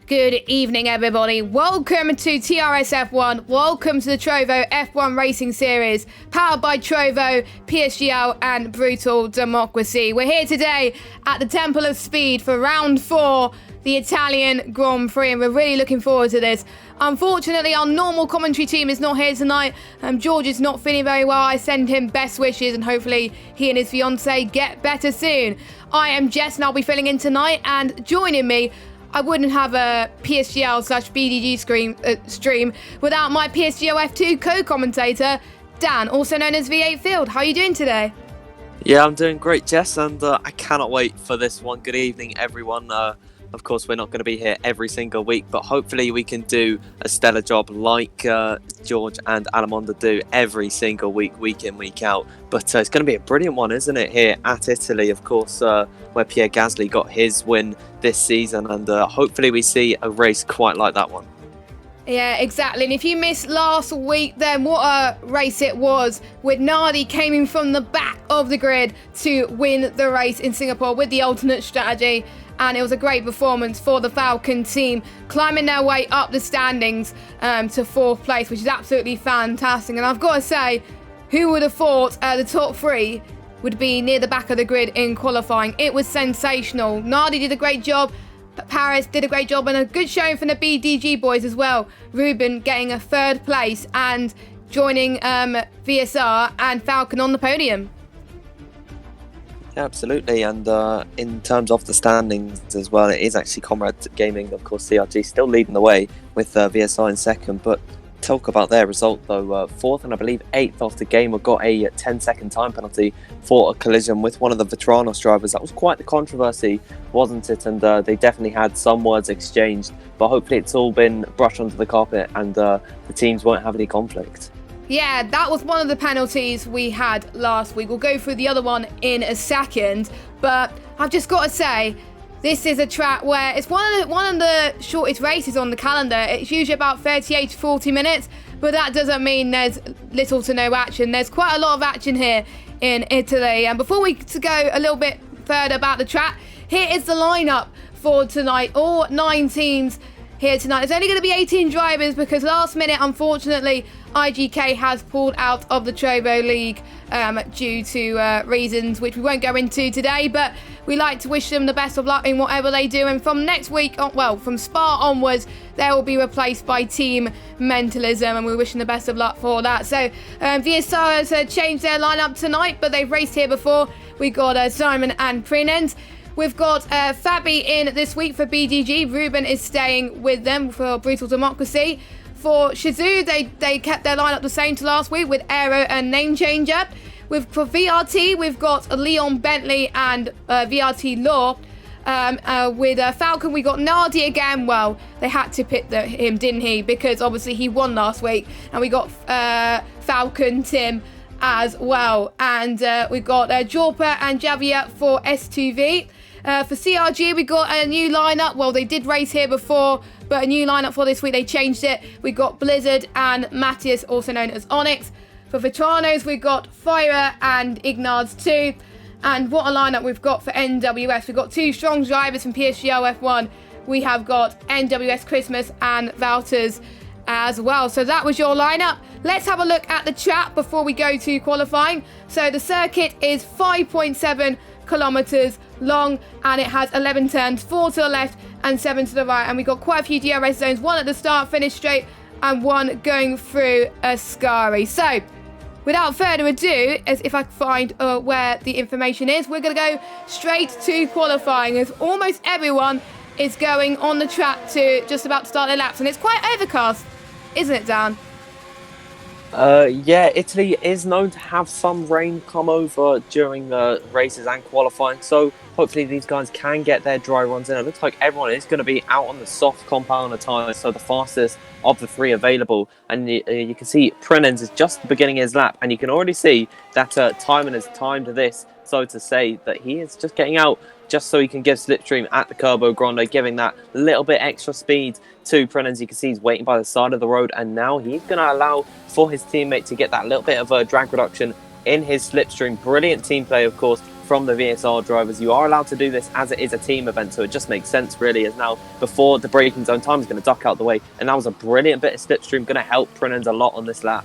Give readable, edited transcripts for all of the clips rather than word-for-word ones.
Good evening, everybody. Welcome to TRS F1. Welcome to the Trovo F1 Racing Series, powered by Trovo, PSGL, and Brutal Democracy. We're here today at the Temple of Speed for round 4, the Italian Grand Prix, and we're really looking forward to this. Unfortunately, our normal commentary team is not here tonight. George is not feeling very well. I send him best wishes, and hopefully he and his fiancée get better soon. I am Jess, and I'll be filling in tonight, and joining me, I wouldn't have a PSGL/BDG stream without my PSGL F2 co-commentator, Dan, also known as V8 Field. How are you doing today? Yeah, I'm doing great, Jess, and I cannot wait for this one. Good evening, everyone. Of course, we're not going to be here every single week, but hopefully we can do a stellar job like George and Alamonda do every single week, week in, week out. But it's going to be a brilliant one, isn't it, here at Italy, of course, where Pierre Gasly got his win this season, and hopefully we see a race quite like that one. Yeah, exactly. And if you missed last week, then what a race it was, with Nardi came in from the back of the grid to win the race in Singapore with the alternate strategy. And it was a great performance for the Falcon team, climbing their way up the standings to 4th place, which is absolutely fantastic. And I've got to say, who would have thought the top 3 would be near the back of the grid in qualifying? It was sensational. Nardi did a great job. Paris did a great job, and a good showing from the BDG boys as well. Ruben getting a 3rd place and joining VSR and Falcon on the podium. Yeah, absolutely, and in terms of the standings as well, it is actually Comrade Gaming, of course, CRG still leading the way with VSR in 2nd, but talk about their result though, 4th and I believe 8th after Gamer got a 10-second time penalty for a collision with one of the Vetranos drivers. That was quite the controversy, wasn't it? And they definitely had some words exchanged, but hopefully it's all been brushed under the carpet and the teams won't have any conflict. Yeah, that was one of the penalties we had last week. We'll go through the other one in a second, but I've just got to say, this is a track where it's one of the shortest races on the calendar. It's usually about 38 to 40 minutes, but that doesn't mean there's little to no action. There's quite a lot of action here in Italy. And before we go a little bit further about the track, here is the lineup for tonight. All 9 teams here tonight. There's only going to be 18 drivers because last minute, unfortunately, IGK has pulled out of the Trovo League due to reasons which we won't go into today, but we like to wish them the best of luck in whatever they do. And from next week, from Spa onwards, they will be replaced by Team Mentalism, and we're wishing the best of luck for that. So VSR has changed their lineup tonight, but they've raced here before. We got Simon and Prinens. We've got Fabi in this week for BDG. Ruben is staying with them for Brutal Democracy. For Shizou, they kept their lineup the same to last week with Aero and Name Changer. For VRT, we've got Leon Bentley and VRT Law. With Falcon, we got Nardi again. Well, they had to pick him, didn't he? Because obviously he won last week. And we got Falcon Tim as well. And we got Jorpa and Javier for S2V. For CRG, we got a new lineup. Well, they did race here before, but a new lineup for this week. They changed it. We got Blizzard and Matthias, also known as Onyx. For Vetranos, we got Fire and Ignards too. And what a lineup we've got for NWS. We've got 2 strong drivers from PSGL F1. We have got NWS Christmas and Valters as well. So that was your lineup. Let's have a look at the track before we go to qualifying. So the circuit is 5.7 kilometers long, and it has 11 turns, 4 to the left and 7 to the right. And we've got quite a few DRS zones, 1 at the start, finish straight, and 1 going through Ascari. So without further ado, as if I can find where the information is, we're going to go straight to qualifying, as almost everyone is going on the track to just about to start their laps. And it's quite overcast, isn't it, Dan? Yeah, Italy is known to have some rain come over during the races and qualifying, so hopefully these guys can get their dry runs in. It looks like everyone is going to be out on the soft compounder tyres, so the fastest of the 3 available. And you can see Prenens is just beginning his lap, and you can already see that Timon has timed this, so to say, that he is just getting out just so he can give slipstream at the Turbo Grande, giving that little bit extra speed to Prenens. You can see he's waiting by the side of the road, and now he's going to allow for his teammate to get that little bit of a drag reduction in his slipstream. Brilliant team play, of course, from the VSR drivers. You are allowed to do this as it is a team event, so it just makes sense really, as now before the braking zone time is going to duck out the way, and that was a brilliant bit of slipstream, going to help Prinens a lot on this lap.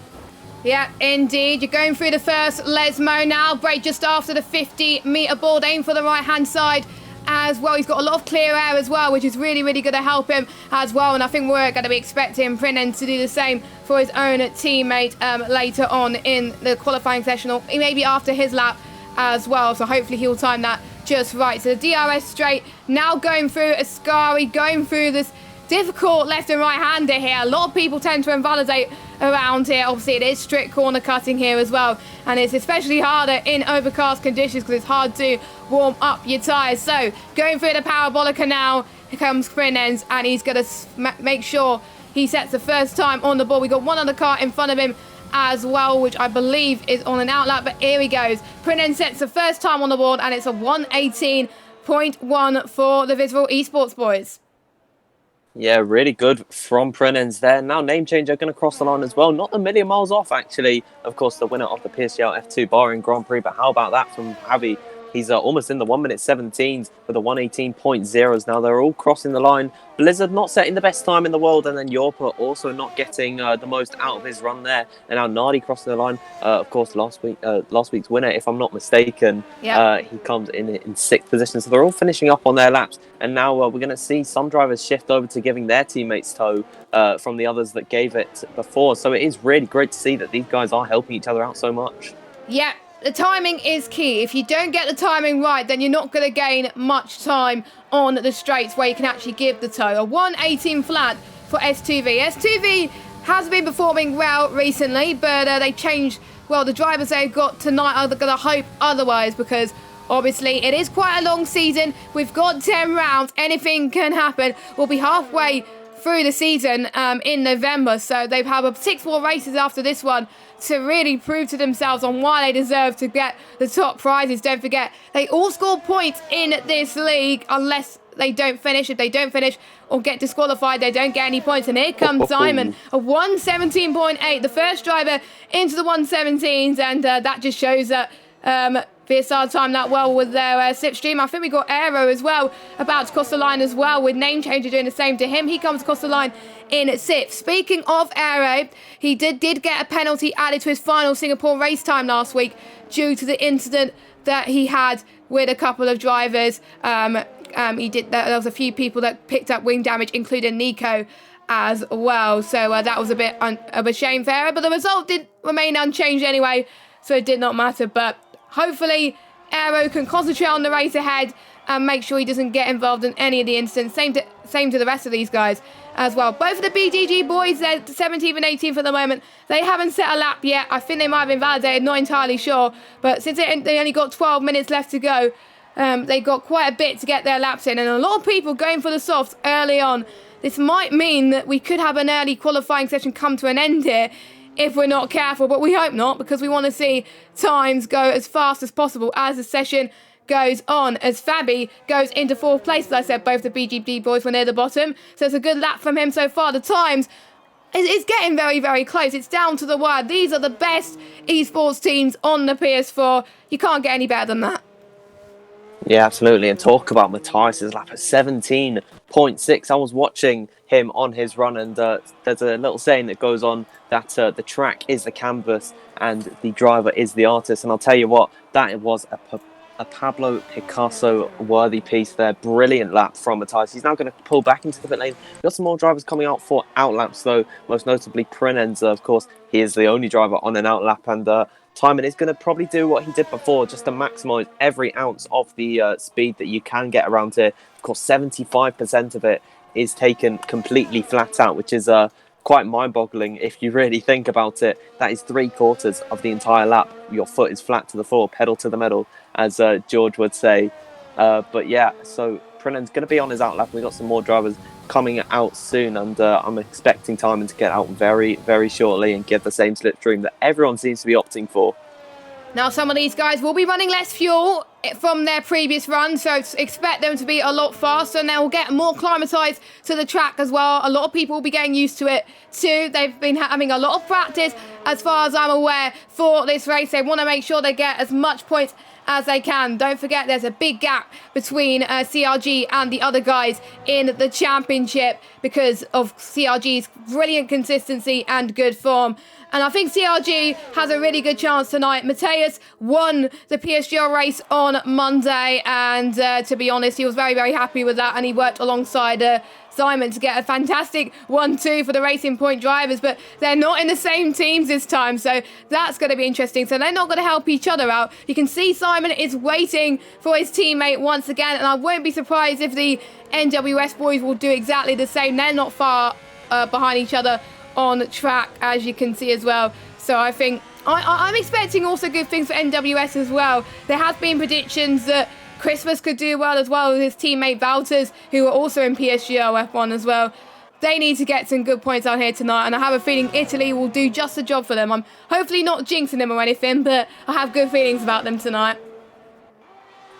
Yeah, indeed. You're going through the first Lesmo now. Brake just after the 50-metre board. Aim for the right-hand side as well. He's got a lot of clear air as well, which is really, really going to help him as well. And I think we're going to be expecting Prinens to do the same for his own teammate later on in the qualifying session, or maybe after his lap as well. So hopefully he'll time that just right. So the DRS straight now going through Ascari, going through this difficult left and right hander here. A lot of people tend to invalidate around here. Obviously it is strict corner cutting here as well, and it's especially harder in overcast conditions because it's hard to warm up your tyres. So going through the parabolica now, here comes Prinens, and he's going to make sure he sets the first time on the board. We got one other car in front of him as well, which I believe is on an outlap, but here he goes. Prinens sets the first time on the board, and it's a 1:18.1 for the Visible Esports boys. Yeah, really good from Prinens there. Now name change are going to cross the line as well. Not a million miles off, actually. Of course, the winner of the PSGL F2 Bahrain Grand Prix. But how about that from Javi? He's almost in the 1:17s with a 1:18.0s. Now they're all crossing the line. Blizzard not setting the best time in the world, and then Yorpa also not getting the most out of his run there. And now Nardi crossing the line. Of course, last week's winner, if I'm not mistaken, he comes in sixth position. So they're all finishing up on their laps. And now we're going to see some drivers shift over to giving their teammates tow from the others that gave it before. So it is really great to see that these guys are helping each other out so much. Yeah. The timing is key. If you don't get the timing right, then you're not going to gain much time on the straights where you can actually give the tow. A 1:18 flat for S2V. S2V has been performing well recently, but they changed, well, the drivers they've got tonight are going to hope otherwise, because obviously it is quite a long season. We've got 10 rounds. Anything can happen. We'll be halfway through the season in November, so they've had 6 more races after this one to really prove to themselves on why they deserve to get the top prizes. Don't forget, they all score points in this league unless they don't finish. If they don't finish or get disqualified, they don't get any points. And here comes Simon, a 1:17.8, the first driver into the 1:17s, and that just shows that VSR timed that well with their slipstream. I think we got Aero as well about to cross the line as well, with Name Changer doing the same to him. He comes across the line in 6th. Speaking of Aero, he did get a penalty added to his final Singapore race time last week due to the incident that he had with a couple of drivers. There was a few people that picked up wing damage, including Nico as well. So that was a bit of a shame for Aero, but the result did remain unchanged anyway, so it did not matter. But hopefully Aero can concentrate on the race ahead and make sure he doesn't get involved in any of the incidents. Same to the rest of these guys as well. Both of the BGG boys, they're 17th and 18th at the moment. They haven't set a lap yet. I think they might have been validated, not entirely sure. But since they only got 12 minutes left to go, they got quite a bit to get their laps in. And a lot of people going for the softs early on. This might mean that we could have an early qualifying session come to an end here if we're not careful, but we hope not, because we want to see times go as fast as possible as the session goes on, as Fabi goes into 4th place. As I said, both the BGD boys were near the bottom, so it's a good lap from him so far. The times, it's getting very, very close. It's down to the wire. These are the best esports teams on the PS4. You can't get any better than that. Yeah, absolutely. And talk about Matthias's lap at 17.6. I was watching him on his run, and there's a little saying that goes on that the track is the canvas and the driver is the artist. And I'll tell you what, that was a Pablo Picasso worthy piece there. Brilliant lap from Matthias. He's now going to pull back into the pit lane. We've got some more drivers coming out for outlaps, though, most notably Prinens. Of course, he is the only driver on an outlap, and Timon is going to probably do what he did before, just to maximise every ounce of the speed that you can get around here. Of course, 75% of it is taken completely flat out, which is quite mind-boggling if you really think about it. That is 3/4 of the entire lap. Your foot is flat to the floor, pedal to the metal, as George would say. But yeah, so Prinen's going to be on his outlap. We've got some more drivers coming out soon, and I'm expecting Timon to get out very, very shortly and get the same slipstream that everyone seems to be opting for. Now, some of these guys will be running less fuel from their previous run, so expect them to be a lot faster, and they'll get more climatised to the track as well. A lot of people will be getting used to it too. They've been having a lot of practice, as far as I'm aware, for this race. They want to make sure they get as much points as they can. Don't forget there's a big gap between CRG and the other guys in the championship because of CRG's brilliant consistency and good form. And I think CRG has a really good chance tonight. Mateus won the PSGL race on Monday, and to be honest, he was very, very happy with that, and he worked alongside Simon to get a fantastic 1-2 for the Racing Point drivers, but they're not in the same teams this time, so that's going to be interesting. So they're not going to help each other out. You can see Simon is waiting for his teammate once again, and I won't be surprised if the NWS boys will do exactly the same. They're not far behind each other on track, as you can see as well. So I think I'm expecting also good things for NWS as well. There have been predictions that Christmas could do well as well with his teammate Valters, who are also in PSGL F1 as well. They need to get some good points out here tonight, and I have a feeling Italy will do just the job for them. I'm hopefully not jinxing them or anything, but I have good feelings about them tonight.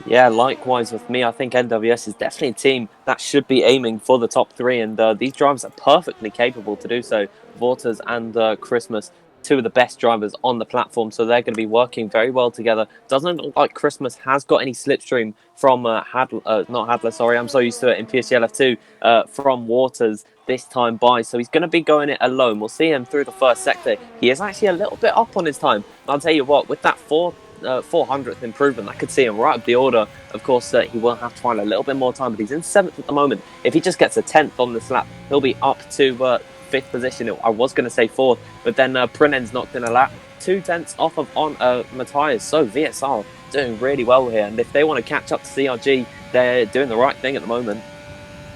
Yeah, likewise with me. I think NWS is definitely a team that should be aiming for the top 3, and these drivers are perfectly capable to do so. Valters and Christmas, two of the best drivers on the platform, so they're going to be working very well together. Doesn't look like Christmas has got any slipstream from not Hadler, sorry, I'm so used to it in PSGL F2, from Waters this time by, so he's going to be going it alone. We'll see him through the first sector. He is actually a little bit up on his time. I'll tell you what, with that 400th improvement, I could see him right up the order. Of course, he will have to find a little bit more time, but he's in 7th at the moment. If he just gets a 10th on this lap, he'll be up to 5th position. I was going to say 4th, but then Prinen's knocked in a lap. 2/10 off of Matthias. So VSR doing really well here, and if they want to catch up to CRG, they're doing the right thing at the moment.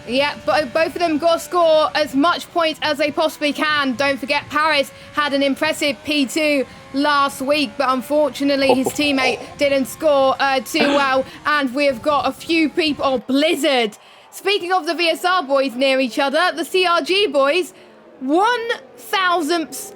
Yeah, but both of them got to score as much points as they possibly can. Don't forget, Paris had an impressive P2 last week, but unfortunately his teammate didn't score too well, and we've got a few people. Oh, Blizzard. Speaking of the VSR boys near each other, the CRG boys 1,000th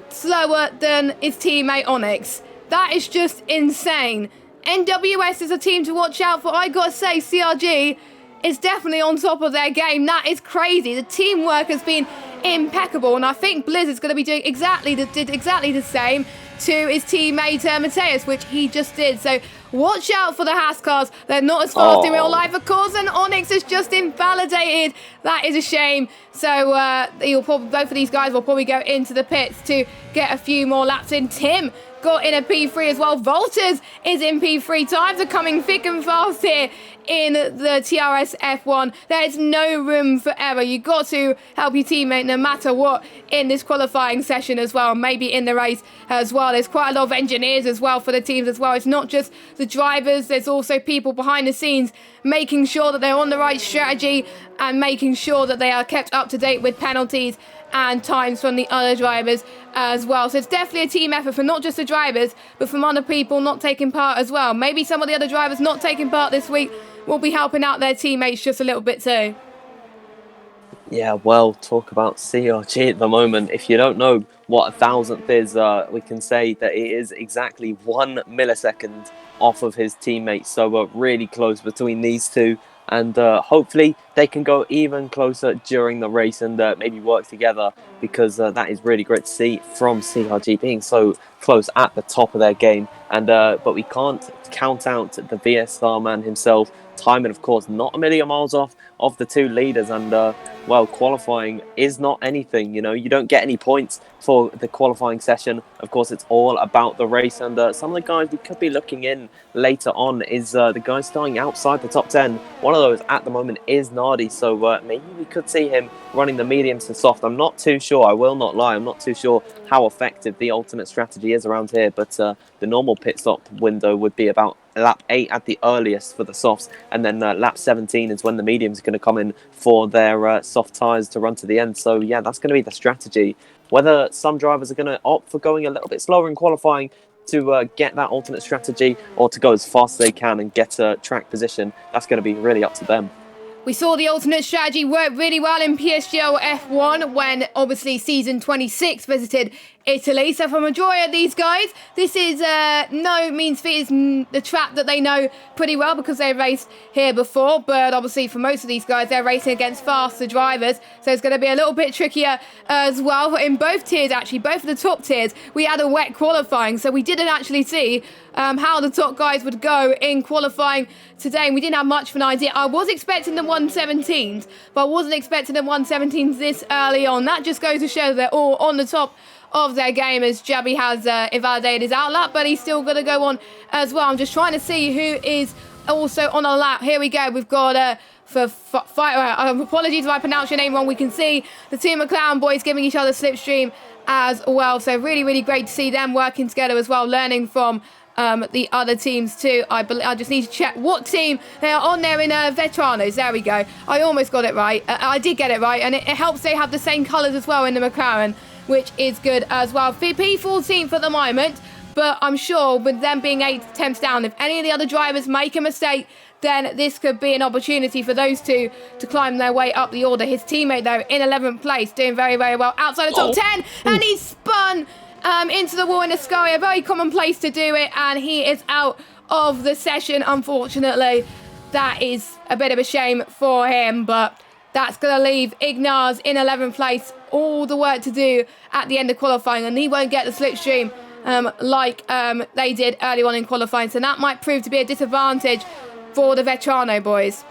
slower than his teammate Onyx. That is just insane. NWS is a team to watch out for. I gotta say, CRG is definitely on top of their game. That is crazy. The teamwork has been impeccable, and I think Blizzard's going to be doing exactly the same to his teammate Mateus, which he just did. So watch out for the Haas cars. They're not as fast in real life, of course, and Onyx has just invalidated. That is a shame. So both of these guys will probably go into the pits to get a few more laps in. Tim got in a P3 as well. Valters is in P3. Times are coming thick and fast here in the TRS F1. There is no room for error. You've got to help your teammate no matter what in this qualifying session as well, maybe in the race as well. There's quite a lot of engineers as well for the teams as well. It's not just the drivers, there's also people behind the scenes making sure that they're on the right strategy and making sure that they are kept up to date with penalties and times from the other drivers as well. So it's definitely a team effort for not just the drivers, but from other people not taking part as well. Maybe some of the other drivers not taking part this week will be helping out their teammates just a little bit too. Yeah, well, talk about CRG at the moment. If you don't know what 1,000th is, we can say that it is exactly 1 millisecond off of his teammates. So really close between these two. And hopefully they can go even closer during the race and maybe work together, because that is really great to see from CRG being so close at the top of their game. And but we can't count out the VSR man himself. Timing, of course, not a million miles off of the two leaders, and well, qualifying is not anything. You know, you don't get any points for the qualifying session. Of course, it's all about the race, and some of the guys we could be looking in later on is the guys starting outside the top 10. One of those at the moment is Nardi, so maybe we could see him running the mediums to soft. I'm not too sure, I will not lie, I'm not too sure how effective the ultimate strategy is around here, but the normal pit stop window would be about lap 8 at the earliest for the softs, and then lap 17 is when the mediums are going to come in for their soft tyres to run to the end. So yeah, that's going to be the strategy. Whether some drivers are going to opt for going a little bit slower in qualifying to get that alternate strategy, or to go as fast as they can and get a track position, that's going to be really up to them. We saw the alternate strategy work really well in PSGL F1 when obviously season 26 visited Italy. So for majority of these guys, this is no means feat. It's the track that they know pretty well because they've raced here before. But obviously for most of these guys, they're racing against faster drivers. So it's going to be a little bit trickier as well. But in both tiers, actually, both of the top tiers, we had a wet qualifying. So we didn't actually see how the top guys would go in qualifying today. And we didn't have much of an idea. I was expecting the 117s, but I wasn't expecting the 117s this early on. That just goes to show that they're all on the top of their game, as Jabby has invalidated his outlap, but he's still going to go on as well. I'm just trying to see who is also on a lap. Here we go. We've got apologies if I pronounce your name wrong. We can see the two McLaren boys giving each other slipstream as well. So really, really great to see them working together as well, learning from the other teams too. I just need to check what team they are on there in Vetranos. There we go. I almost got it right. I did get it right, and it helps they have the same colours as well in the McLaren, which is good as well. P14th at the moment, but I'm sure with them being 8 attempts down, if any of the other drivers make a mistake, then this could be an opportunity for those two to climb their way up the order. His teammate, though, in 11th place, doing very, very well. Outside the top 10, and he's spun into the wall in Ascari, a very common place to do it, and he is out of the session, unfortunately. That is a bit of a shame for him, but that's going to leave Ignaz in 11th place. All the work to do at the end of qualifying, and he won't get the slipstream like they did early on in qualifying, so that might prove to be a disadvantage for the Vetrano boys.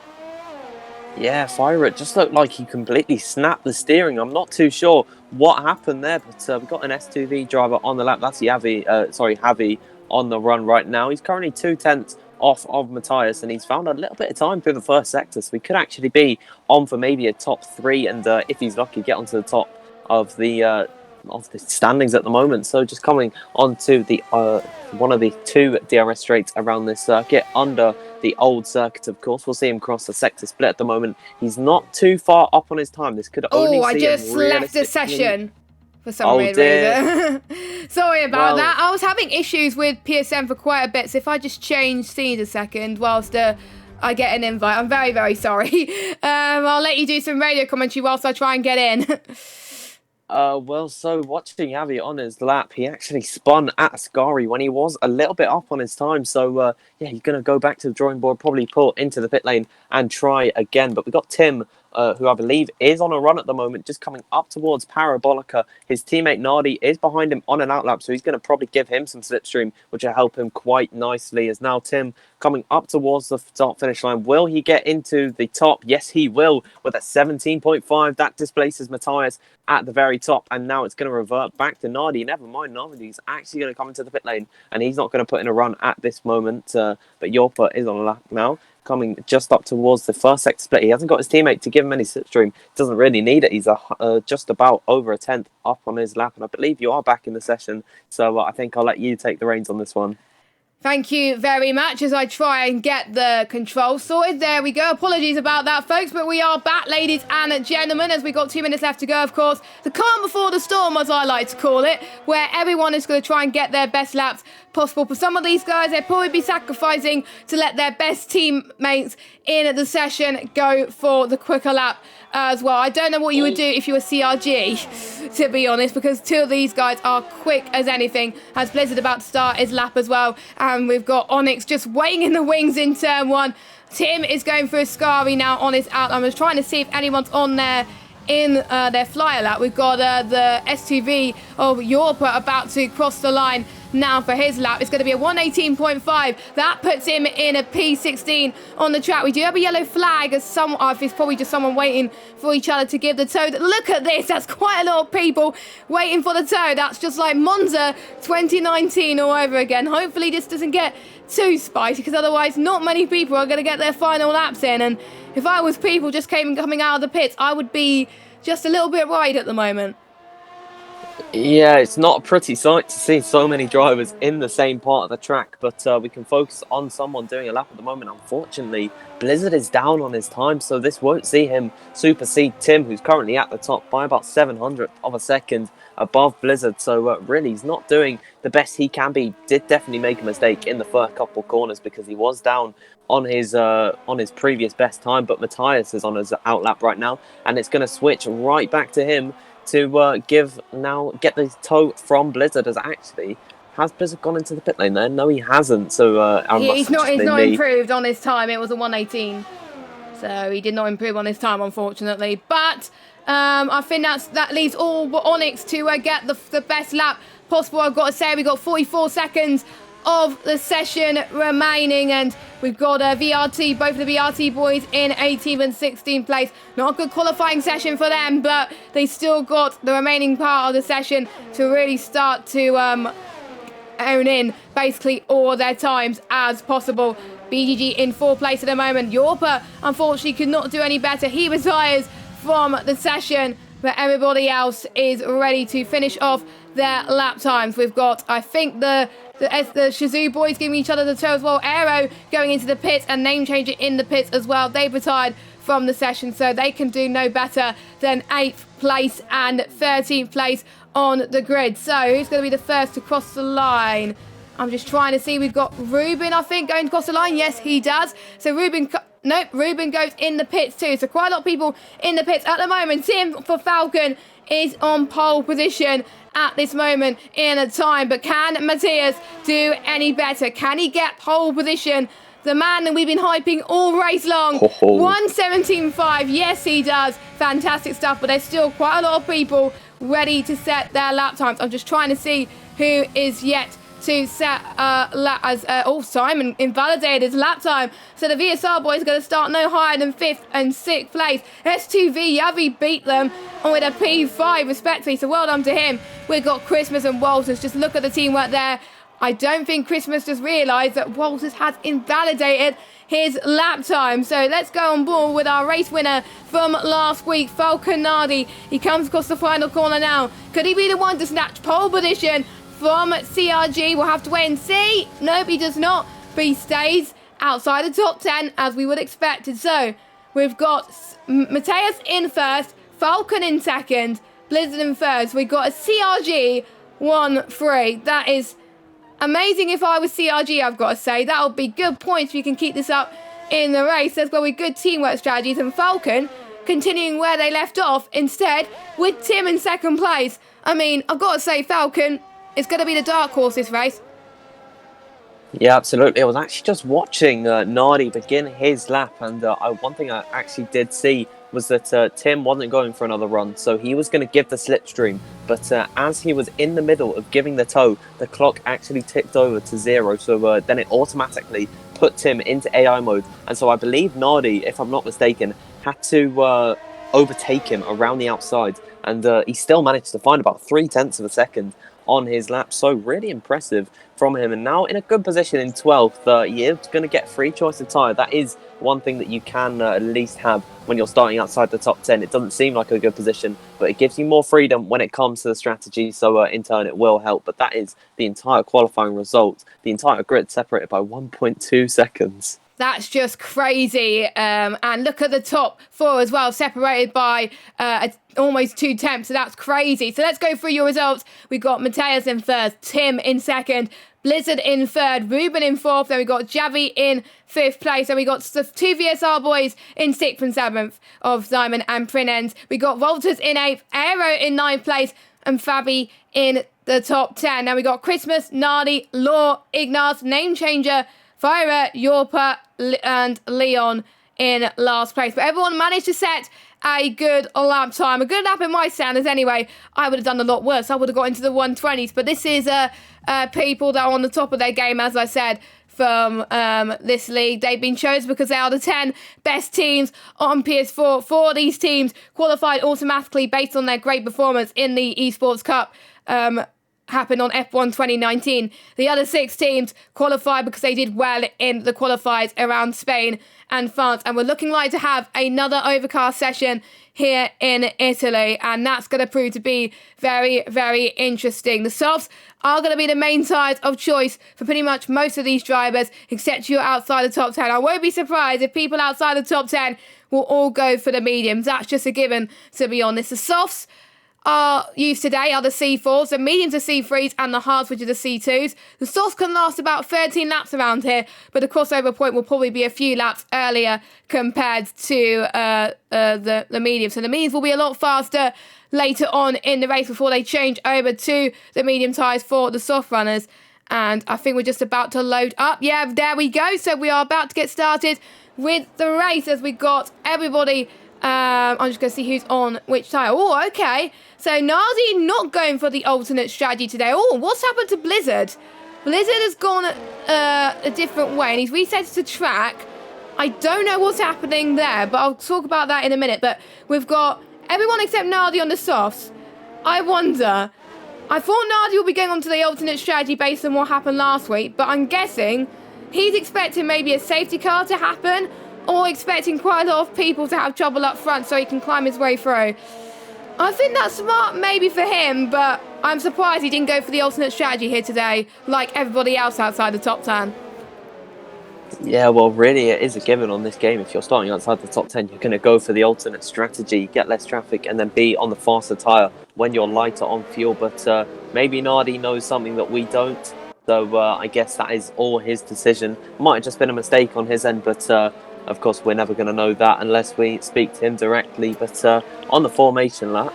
Yeah, Fire, it just looked like he completely snapped the steering. I'm not too sure what happened there, but we've got an S2V driver on the lap. That's Javi on the run right now. He's currently 2/10 off of Matthias, and he's found a little bit of time through the first sector, so he could actually be on for maybe a top 3, and if he's lucky, get onto the top of the standings at the moment. So just coming onto the one of the 2 DRS straights around this circuit, under the old circuit, of course. We'll see him cross the sector split at the moment. He's not too far up on his time. This could only I just left the session for some weird reason. Sorry about that. I was having issues with PSN for quite a bit, so if I just change scenes a second whilst I get an invite, I'm very, very sorry. I'll let you do some radio commentary whilst I try and get in. So watching Javi on his lap, he actually spun at Ascari when he was a little bit up on his time. So, he's going to go back to the drawing board, probably pull into the pit lane and try again. But we've got Tim, who I believe is on a run at the moment, just coming up towards Parabolica. His teammate Nardi is behind him on an outlap, so he's going to probably give him some slipstream, which will help him quite nicely. As now Tim coming up towards the start finish line. Will he get into the top? Yes, he will, with a 17.5. That displaces Matthias at the very top, and now it's going to revert back to Nardi. Never mind, Nardi's actually going to come into the pit lane, and he's not going to put in a run at this moment, but Yorpa is on a lap now, coming just up towards the first sector split. He hasn't got his teammate to give him any slipstream. Doesn't really need it. He's just about over a 10th up on his lap, and I believe you are back in the session, so I think I'll let you take the reins on this one. Thank you very much as I try and get the control sorted. There we go. Apologies about that, folks, but we are back, ladies and gentlemen, as we got 2 minutes left to go, of course. The calm before the storm, as I like to call it, where everyone is going to try and get their best laps possible. For some of these guys, they'll probably be sacrificing to let their best teammates in the session go for the quicker lap as well. I don't know what you would do if you were CRG, to be honest, because 2 of these guys are quick as anything. As Blizzard about to start his lap as well, and we've got Onyx just waiting in the wings in turn 1. Tim is going for Ascari now on his out. I was trying to see if anyone's on there in their flyer lap. We've got the S2V of Yorpa about to cross the line now for his lap. It's going to be a 118.5. That puts him in a P16 on the track. We do have a yellow flag as it's probably just someone waiting for each other to give the tow. Look at this. That's quite a lot of people waiting for the tow. That's just like Monza 2019 all over again. Hopefully this doesn't get too spicy, because otherwise not many people are going to get their final laps in. And if I was people just coming out of the pits, I would be just a little bit worried at the moment. Yeah, it's not a pretty sight to see so many drivers in the same part of the track, but we can focus on someone doing a lap at the moment. Unfortunately, Blizzard is down on his time, so this won't see him supersede Tim, who's currently at the top by about 700th of a second above Blizzard. So really, he's not doing the best he can be. Did definitely make a mistake in the first couple corners because he was down on his previous best time, but Matthias is on his outlap right now, and it's going to switch right back to him to get the tow from Blizzard. Has Blizzard gone into the pit lane there? No, he hasn't. So he's not improved on his time. It was a 118, so he did not improve on his time, unfortunately. But I think that leaves all but Onyx to get the best lap possible. I've got to say, we got 44 seconds of the session remaining, and we've got VRT, both of the VRT boys in 18th and 16th place. Not a good qualifying session for them, but they still got the remaining part of the session to really start to own in basically all their times as possible. BGG in 4th place at the moment. Yorpa unfortunately could not do any better. He retires from the session, but everybody else is ready to finish off their lap times. We've got, I think, the Shazoo boys giving each other the tow as well. Aero going into the pits and Name Changer in the pits as well. They've retired from the session, so they can do no better than 8th place and 13th place on the grid. So who's going to be the first to cross the line? I'm just trying to see. We've got Ruben, I think, going to cross the line. Yes, he does. So Ruben goes in the pits too. So quite a lot of people in the pits at the moment. Tim for Falcon is on pole position at this moment in a time, but can Matthias do any better? Can he get pole position? The man that we've been hyping all race long. 1:17.5. Yes, he does. Fantastic stuff, but there's still quite a lot of people ready to set their lap times. I'm just trying to see who is yet to set lap as Simon invalidated his lap time. So the VSR boys are going to start no higher than 5th and 6th place. S2V Yavi beat them with a P5 respectively, so well done to him. We've got Christmas and Walters. Just look at the teamwork there. I don't think Christmas just realised that Walters has invalidated his lap time. So let's go on board with our race winner from last week, Falconardi. He comes across the final corner now. Could he be the one to snatch pole position from CRG? We'll have to wait and see. Nope, he does not, but he stays outside the top 10 as we would expect. So we've got Mateus in first, Falcon in second, Blizzard in third. So we've got a CRG 1-3. That is amazing. If I was CRG, I've got to say, that would be good points if you can keep this up in the race. There's going to be good teamwork strategies, and Falcon continuing where they left off instead with Tim in second place. I mean, I've got to say, Falcon, it's going to be the dark horse this race. Yeah, absolutely. I was actually just watching Nardi begin his lap, and one thing I actually did see was that Tim wasn't going for another run, so he was going to give the slipstream, but as he was in the middle of giving the tow, the clock actually ticked over to 0, so then it automatically put Tim into AI mode, and so I believe Nardi, if I'm not mistaken, had to overtake him around the outside, and he still managed to find about 0.3 of a second on his lap, so really impressive from him. And now in a good position in 12th, you're going to get free choice of tyre. That is one thing that you can at least have when you're starting outside the top 10. It doesn't seem like a good position, but it gives you more freedom when it comes to the strategy, so in turn it will help. But that is the entire qualifying result. The entire grid separated by 1.2 seconds. That's just crazy. And look at the top 4 as well, separated by almost 2 tenths. So that's crazy. So let's go through your results. We've got Mateus in first, Tim in second, Blizzard in third, Ruben in fourth. Then we got Javi in 5th place. Then we got the 2 VSR boys in 6th and 7th of Diamond and Prinens. We got Volters in 8th, Aero in 9th place, and Fabi in the top 10. Now we got Christmas, Nardi, Law, Ignaz, Name Changer, Fire, Yorpa, and Leon in last place. But everyone managed to set a good lap time. A good lap in my standards anyway. I would have done a lot worse. I would have got into the 120s. But this is people that are on the top of their game, as I said, from this league. They've been chosen because they are the 10 best teams on PS4. 4 of these teams qualified automatically based on their great performance in the Esports Cup. Happened on F1 2019. The other 6 teams qualified because they did well in the qualifiers around Spain and France, and we're looking like to have another overcast session here in Italy, and that's going to prove to be very, very interesting. The softs are going to be the main tyres of choice for pretty much most of these drivers, except you're outside the top 10. I won't be surprised if people outside the top 10 will all go for the mediums. That's just a given, to be honest. The softs are used today are the C4s, the mediums are C3s, and the hards, which are the C2s. The softs can last about 13 laps around here, but the crossover point will probably be a few laps earlier compared to the mediums. So the mediums will be a lot faster later on in the race before they change over to the medium tyres for the soft runners. And I think we're just about to load up. Yeah, there we go. So we are about to get started with the race as we got everybody. I'm just going to see who's on which tyre. Oh, okay. So Nardi not going for the alternate strategy today. Oh, what's happened to Blizzard? Blizzard has gone a different way and he's reset to track. I don't know what's happening there, but I'll talk about that in a minute. But we've got everyone except Nardi on the softs. I wonder. I thought Nardi would be going on to the alternate strategy based on what happened last week, but I'm guessing he's expecting maybe a safety car to happen or expecting quite a lot of people to have trouble up front so he can climb his way through. I think that's smart maybe for him, but I'm surprised he didn't go for the alternate strategy here today like everybody else outside the top 10. Yeah, well, really, it is a given on this game. If you're starting outside the top 10, you're going to go for the alternate strategy, get less traffic, and then be on the faster tyre when you're lighter on fuel. But maybe Nardi knows something that we don't. So I guess that is all his decision. Might have just been a mistake on his end, but of course, we're never going to know that unless we speak to him directly. But on the formation lap,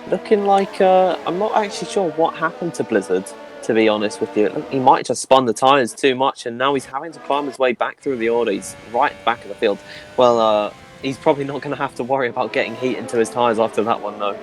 looking like I'm not actually sure what happened to Blizzard, to be honest with you. He might have just spun the tyres too much and now he's having to climb his way back through the order. He's right back of the field. Well, he's probably not going to have to worry about getting heat into his tyres after that one, though.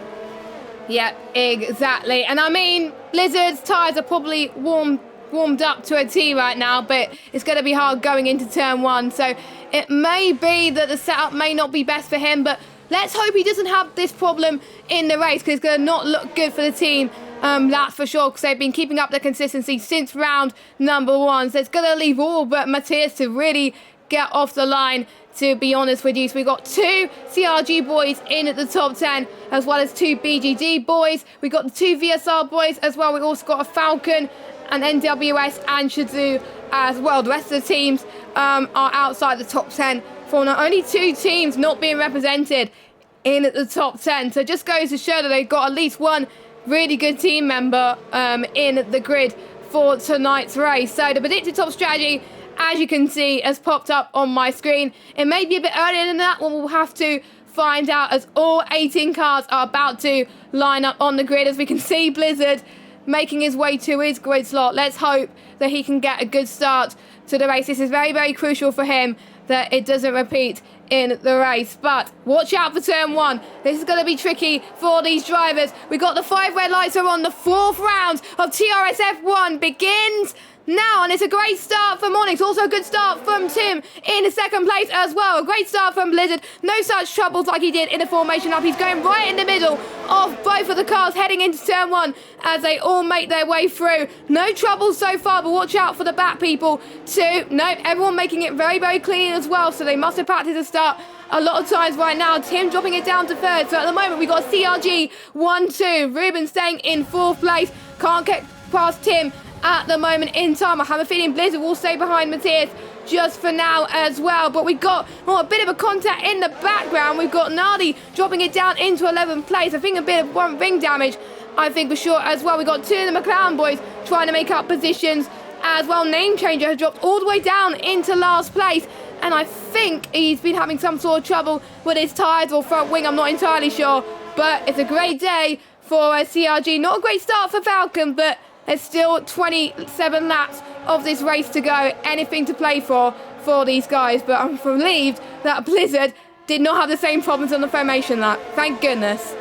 Yeah, exactly. And I mean, Blizzard's tyres are probably warmed up to a T right now, but it's going to be hard going into turn 1. So it may be that the setup may not be best for him, but let's hope he doesn't have this problem in the race because it's going to not look good for the team. That's for sure, because they've been keeping up the consistency since round number 1. So it's going to leave all but Matthias to really get off the line, to be honest with you. So we've got 2 CRG boys in at the top 10, as well as 2 BGD boys. We've got the 2 VSR boys as well. We've also got a Falcon, an NWS and Shazoo as well. The rest of the teams are outside the top 10 for not only 2 teams not being represented in at the top 10. So it just goes to show that they've got at least one really good team member in the grid for tonight's race. So the predicted top strategy, as you can see, has popped up on my screen. It may be a bit earlier than that one. We'll have to find out as all 18 cars are about to line up on the grid. As we can see Blizzard making his way to his grid slot. Let's hope that he can get a good start to the race. This is very, very crucial for him that it doesn't repeat in the race. But watch out for turn 1. This is going to be tricky for these drivers. We got the 5 red lights are on. The 4th round of TRSF1 begins now, and it's a great start for Monix. Also a good start from Tim in 2nd place as well. A great start from Blizzard. No such troubles like he did in the formation up. He's going right in the middle of both of the cars heading into turn 1 as they all make their way through. No trouble so far, but watch out for the back people too. No, everyone making it very, very clean as well, so they must have practiced the start a lot of times right now. Tim dropping it down to 3rd. So at the moment we've got CRG 1-2. Ruben staying in 4th place. Can't get past Tim at the moment in time. I have a feeling Blizzard will stay behind Matthias just for now as well. But we've got a bit of a contact in the background. We've got Nardi dropping it down into 11th place. I think a bit of one ring damage, I think, for sure as well. We've got 2 of the McLaren boys trying to make up positions as well. Name Changer has dropped all the way down into last place, and I think he's been having some sort of trouble with his tyres or front wing. I'm not entirely sure, but it's a great day for CRG. Not a great start for Falcon, but there's still 27 laps of this race to go. Anything to play for these guys. But I'm relieved that Blizzard did not have the same problems on the formation lap. Thank goodness.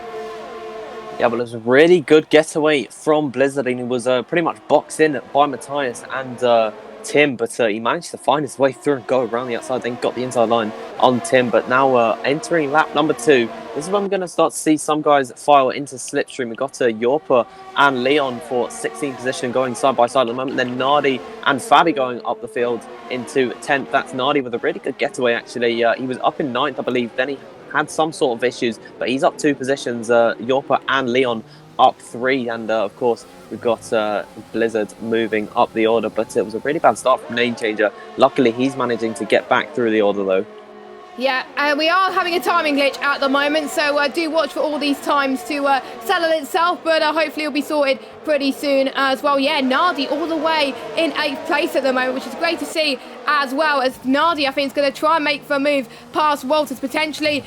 Yeah, but it was a really good getaway from Blizzard, and he was pretty much boxed in by Matthias and Tim, but he managed to find his way through and go around the outside, then got the inside line on Tim. But now entering lap number 2, this is when we're going to start to see some guys file into slipstream. We've got Yorpa and Leon for 16th position going side by side at the moment. Then Nardi and Fabi going up the field into 10th. That's Nardi with a really good getaway, actually. He was up in 9th, I believe. Then he had some sort of issues, but he's up 2 positions. Yorpa and Leon up 3, and of course we've got Blizzard moving up the order. But it was a really bad start from Name Changer. Luckily he's managing to get back through the order though. Yeah, we are having a timing glitch at the moment, so do watch for all these times to settle itself, but hopefully it'll be sorted pretty soon as well. Yeah, Nardi all the way in 8th place at the moment, which is great to see as well, as Nardi, I think, is going to try and make for a move past Walters, potentially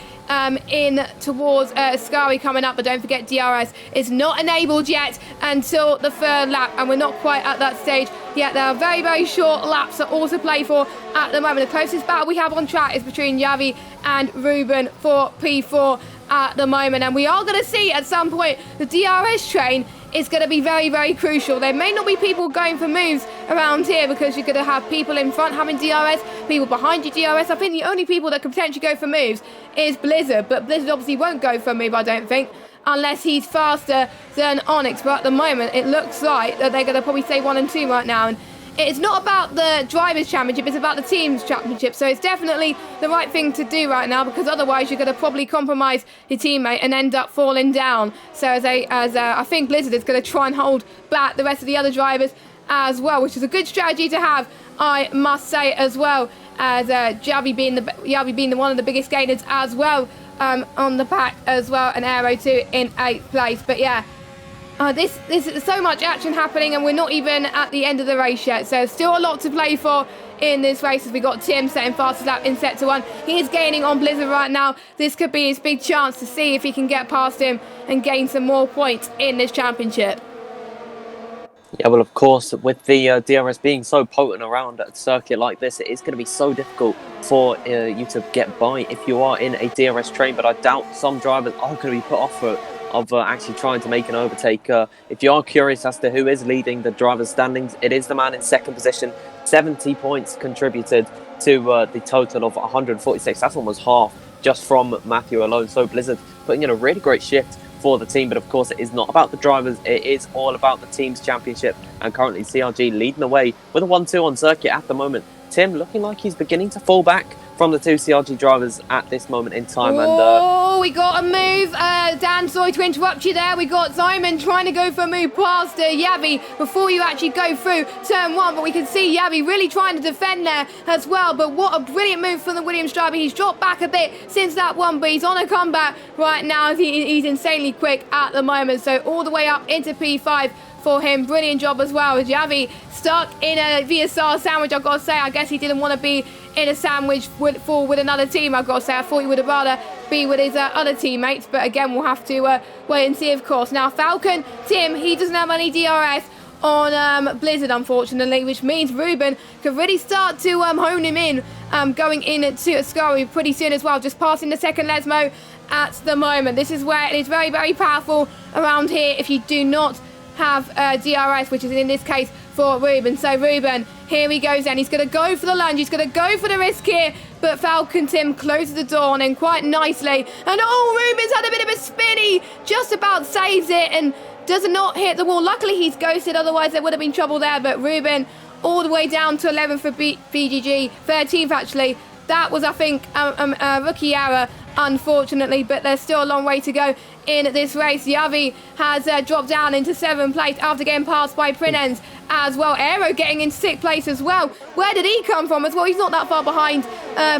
in towards Ascari coming up, but don't forget DRS is not enabled yet until the 3rd lap, and we're not quite at that stage yet. There are very, very short laps to also play for at the moment. The closest battle we have on track is between Yavi and Ruben for P4 at the moment, and we are going to see at some point the DRS train is going to be very, very crucial. There may not be people going for moves around here because you're going to have people in front having DRS, people behind you DRS. I think the only people that could potentially go for moves is Blizzard, but Blizzard obviously won't go for a move, I don't think, unless he's faster than Onyx. But at the moment, it looks like that they're going to probably say 1 and 2 right now. And it's not about the Drivers' Championship, it's about the Teams' Championship. So it's definitely the right thing to do right now, because otherwise you're going to probably compromise your teammate and end up falling down. So I think Blizzard is going to try and hold back the rest of the other drivers as well, which is a good strategy to have, I must say, as well, as Javi being the one of the biggest gainers as well on the pack as well, and Aero too in 8th place. But yeah, this is so much action happening, and we're not even at the end of the race yet, so still a lot to play for in this race, as we got Tim setting fastest lap in sector 1. He is gaining on Blizzard right now. This could be his big chance to see if he can get past him and gain some more points in this championship. Yeah, well, of course, with the DRS being so potent around a circuit like this, it is going to be so difficult for you to get by if you are in a DRS train. But I doubt some drivers are going to be put off of actually trying to make an overtake. If you are curious as to who is leading the drivers' standings, it is the man in 2nd position. 70 points contributed to the total of 146. That's almost half just from Matthew alone. So Blizzard putting in a really great shift for the team, but of course it is not about the drivers, it is all about the Teams Championship, and currently CRG leading the way with a 1-2 on circuit at the moment. Tim looking like he's beginning to fall back from the 2 CRG drivers at this moment in time. Oh, we got a move. Dan, sorry to interrupt you there. We got Simon trying to go for a move past Yavi before you actually go through turn 1, but we can see Yavi really trying to defend there as well. But what a brilliant move from the Williams driver. He's dropped back a bit since that one, but he's on a comeback right now. He's insanely quick at the moment, so all the way up into P5 for him. Brilliant job as well. Javi stuck in a VSR sandwich, I've got to say. I guess he didn't want to be in a sandwich with another team, I've got to say. I thought he would have rather be with his other teammates, but again, we'll have to wait and see, of course. Now, Falcon, Tim, he doesn't have any DRS on Blizzard, unfortunately, which means Ruben could really start to hone him in going into Ascari pretty soon as well, just passing the 2nd Lesmo at the moment. This is where it is very, very powerful around here if you do not have DRS, which is in this case for Ruben. So Ruben, here he goes then. He's going to go for the lunge. He's going to go for the risk here, but Falcon Tim closes the door on him quite nicely. And oh, Ruben's had a bit of a spinny. Just about saves it and does not hit the wall. Luckily, he's ghosted. Otherwise, there would have been trouble there. But Ruben all the way down to 11th for BGG. 13th, actually. That was, I think, a rookie error, unfortunately, but there's still a long way to go in this race. Yavi has dropped down into 7th place after getting passed by Prinens as well. Aero getting into 6th place as well. Where did he come from as well? He's not that far behind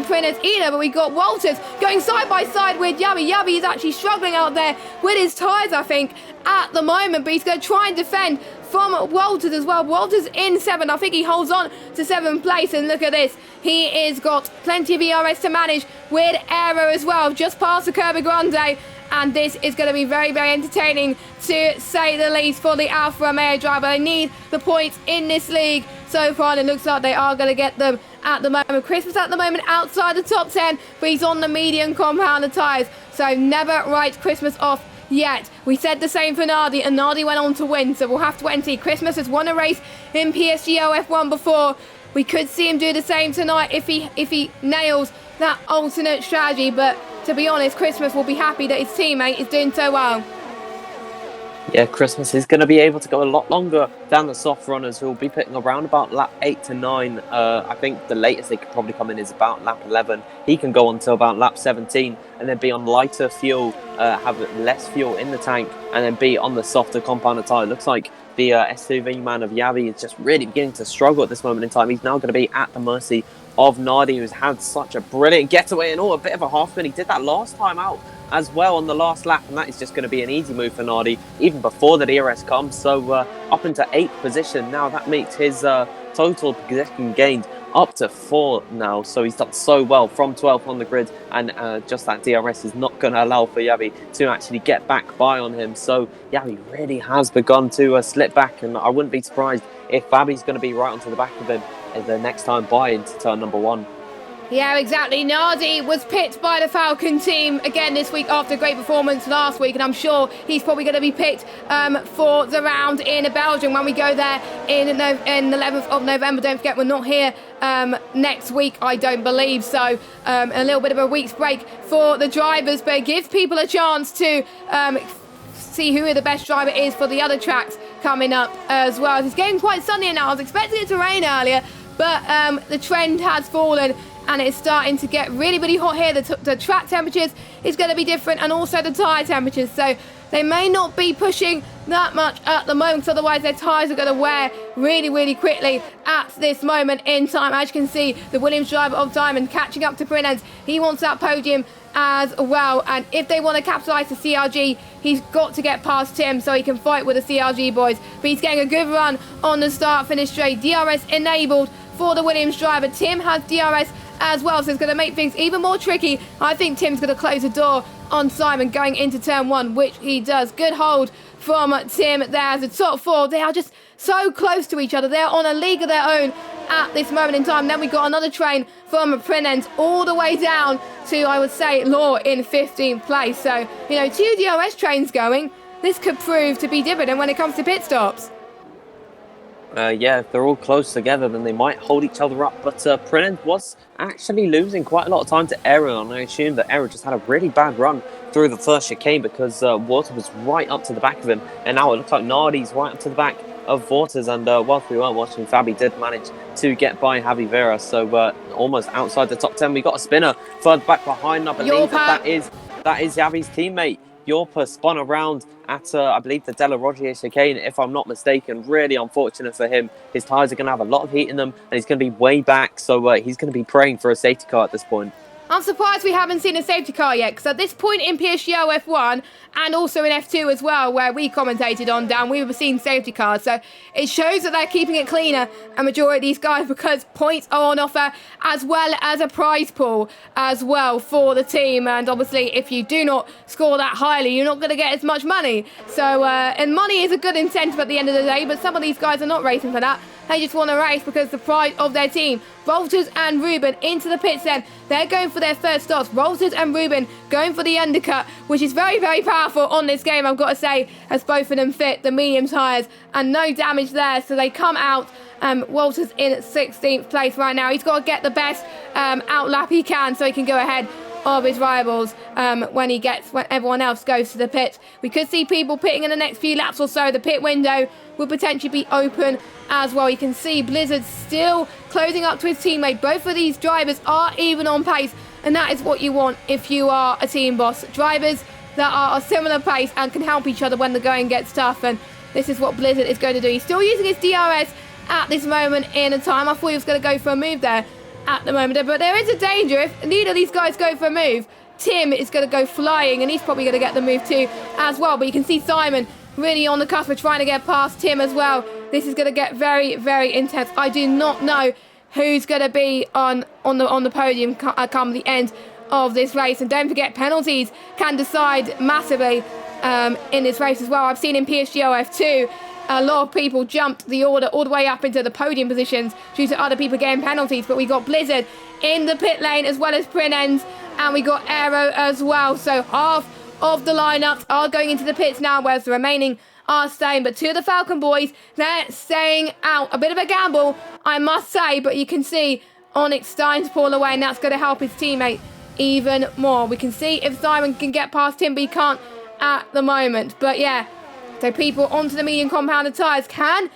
Prinens either, but we got Walters going side by side with Yavi. Yavi is actually struggling out there with his tyres, I think, at the moment, but he's going to try and defend from Walters as well. Walters in 7th. I think he holds on to 7th place, and look at this. He has got plenty of ERS to manage with Aero as well, just past the Kirby Grande. And this is going to be very, very entertaining, to say the least, for the Alfa Romeo driver. They need the points in this league so far, and it looks like they are going to get them at the moment. Christmas at the moment outside the top 10, but he's on the medium compounder tyres, so never write Christmas off yet. We said the same for Nardi, and Nardi went on to win, so we'll have to wait and see. Christmas has won a race in PSGO F1 before. We could see him do the same tonight if he nails that alternate strategy, but to be honest, Christmas will be happy that his teammate is doing so well. Yeah, Christmas is going to be able to go a lot longer than the soft runners, who will be pitting around about lap 8 to 9. I think the latest they could probably come in is about lap 11. He can go until about lap 17 and then be on lighter fuel, have less fuel in the tank, and then be on the softer compound tyre. Looks like the SUV man of Yavi is just really beginning to struggle at this moment in time. He's now going to be at the mercy of Nardi, who's had such a brilliant getaway and a bit of a half spin. He did that last time out as well on the last lap, and that is just going to be an easy move for Nardi even before the DRS comes. So up into 8th position now. That makes his total position gained up to 4 now. So he's done so well from 12th on the grid, and just that DRS is not going to allow for Yavi to actually get back by on him. So Yavi really has begun to slip back, and I wouldn't be surprised if Fabi's going to be right onto the back of him the next time by into turn number 1. Yeah, exactly. Nardi was picked by the Falcon team again this week after a great performance last week, and I'm sure he's probably going to be picked for the round in Belgium when we go there in the 11th of November. Don't forget, we're not here next week, I don't believe. So a little bit of a week's break for the drivers, but it gives people a chance to see who the best driver is for the other tracks coming up as well. It's getting quite sunny now. I was expecting it to rain earlier, but the trend has fallen and it's starting to get really, really hot here. The track temperatures is going to be different, and also the tyre temperatures. So they may not be pushing that much at the moment, otherwise their tyres are going to wear really, really quickly at this moment in time. As you can see, the Williams driver of Diamond catching up to Prins. He wants that podium as well, and if they want to capitalise the CRG, he's got to get past Tim so he can fight with the CRG boys. But he's getting a good run on the start-finish straight. DRS enabled for the Williams driver. Tim has DRS as well, so it's going to make things even more tricky. I think Tim's going to close the door on Simon going into turn 1, which he does. Good hold from Tim there as the top 4. They are just so close to each other. They're on a league of their own at this moment in time. Then we've got another train from Prenens all the way down to, I would say, Law in 15th place. So, 2 DRS trains going. This could prove to be different when it comes to pit stops. Yeah, if they're all close together, then they might hold each other up. But Prenens was actually losing quite a lot of time to Aaron, and I assume that Aaron just had a really bad run through the first chicane because Water was right up to the back of him. And now it looks like Nardi's right up to the back of Waters. And whilst we weren't watching, Fabi did manage to get by Javi Vera. So almost outside the top 10. We got a spinner further back behind. I believe that is Javi's teammate. Yorpa spun around at, I believe, the Della Roggia chicane, if I'm not mistaken. Really unfortunate for him. His tyres are going to have a lot of heat in them, and he's going to be way back, so he's going to be praying for a safety car at this point. I'm surprised we haven't seen a safety car yet, because at this point in PSGO F1 and also in F2 as well, where we commentated on down, we were seeing safety cars. So it shows that they're keeping it cleaner, a majority of these guys, because points are on offer as well as a prize pool as well for the team. And obviously, if you do not score that highly, you're not going to get as much money. So, and money is a good incentive at the end of the day, but some of these guys are not racing for that. They just want to race because the pride of their team. Walters and Ruben into the pits then. They're going for their first starts. Walters and Ruben going for the undercut, which is very, very powerful on this game, I've got to say, as both of them fit the medium tyres and no damage there. So they come out. Walters in 16th place right now. He's got to get the best out lap he can so he can go ahead of his rivals when everyone else goes to the pit. We could see people pitting in the next few laps or so. The pit window will potentially be open as well. You can see Blizzard still closing up to his teammate. Both of these drivers are even on pace, and that is what you want if you are a team boss. Drivers that are a similar pace and can help each other when the going gets tough, and this is what Blizzard is going to do. He's still using his DRS at this moment in time. I thought he was going to go for a move there at the moment, but there is a danger if neither of these guys go for a move. Tim is going to go flying, and he's probably going to get the move too as well. But you can see Simon really on the cusp of trying to get past Tim as well. This is going to get very, very intense. I do not know who's going to be on the podium come the end of this race. And don't forget, penalties can decide massively in this race as well. I've seen in PSGO F2 a lot of people jumped the order all the way up into the podium positions due to other people getting penalties. But we got Blizzard in the pit lane as well as Prinens, and we got Aero as well. So half of the lineups are going into the pits now, whereas the remaining are staying. But two of the Falcon boys, they're staying out. A bit of a gamble, I must say, but you can see Onyx starting to pull away, and that's going to help his teammate even more. We can see if Simon can get past him, but he can't at the moment. But yeah, So people onto the medium compounded tyres. Can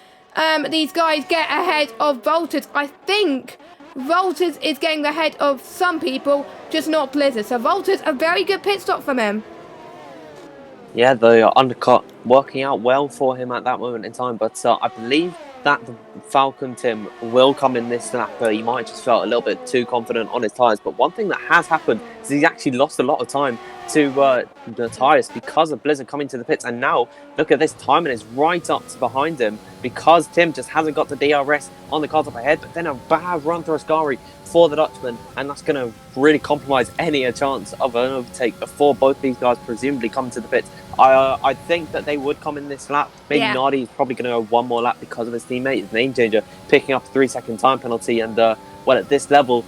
these guys get ahead of Volters? I think Volters is getting ahead of some people, just not Blizzard. So Volters, a very good pit stop from him. Yeah, the undercut working out well for him at that moment in time, but I believe that the Falcon Tim will come in this lap. He might have just felt a little bit too confident on his tyres, but one thing that has happened is he's actually lost a lot of time to the tyres because of Blizzard coming to the pits, and now look at this, timing is right up behind him because Tim just hasn't got the DRS on the cars up ahead, but then a bad run through Ascari for the Dutchman, and that's going to really compromise any chance of an overtake before both these guys presumably come to the pits. I think that they would come in this lap. Maybe Nardi is probably going to go one more lap because of his teammate, his name changer, picking up a 3-second time penalty. And, well, at this level,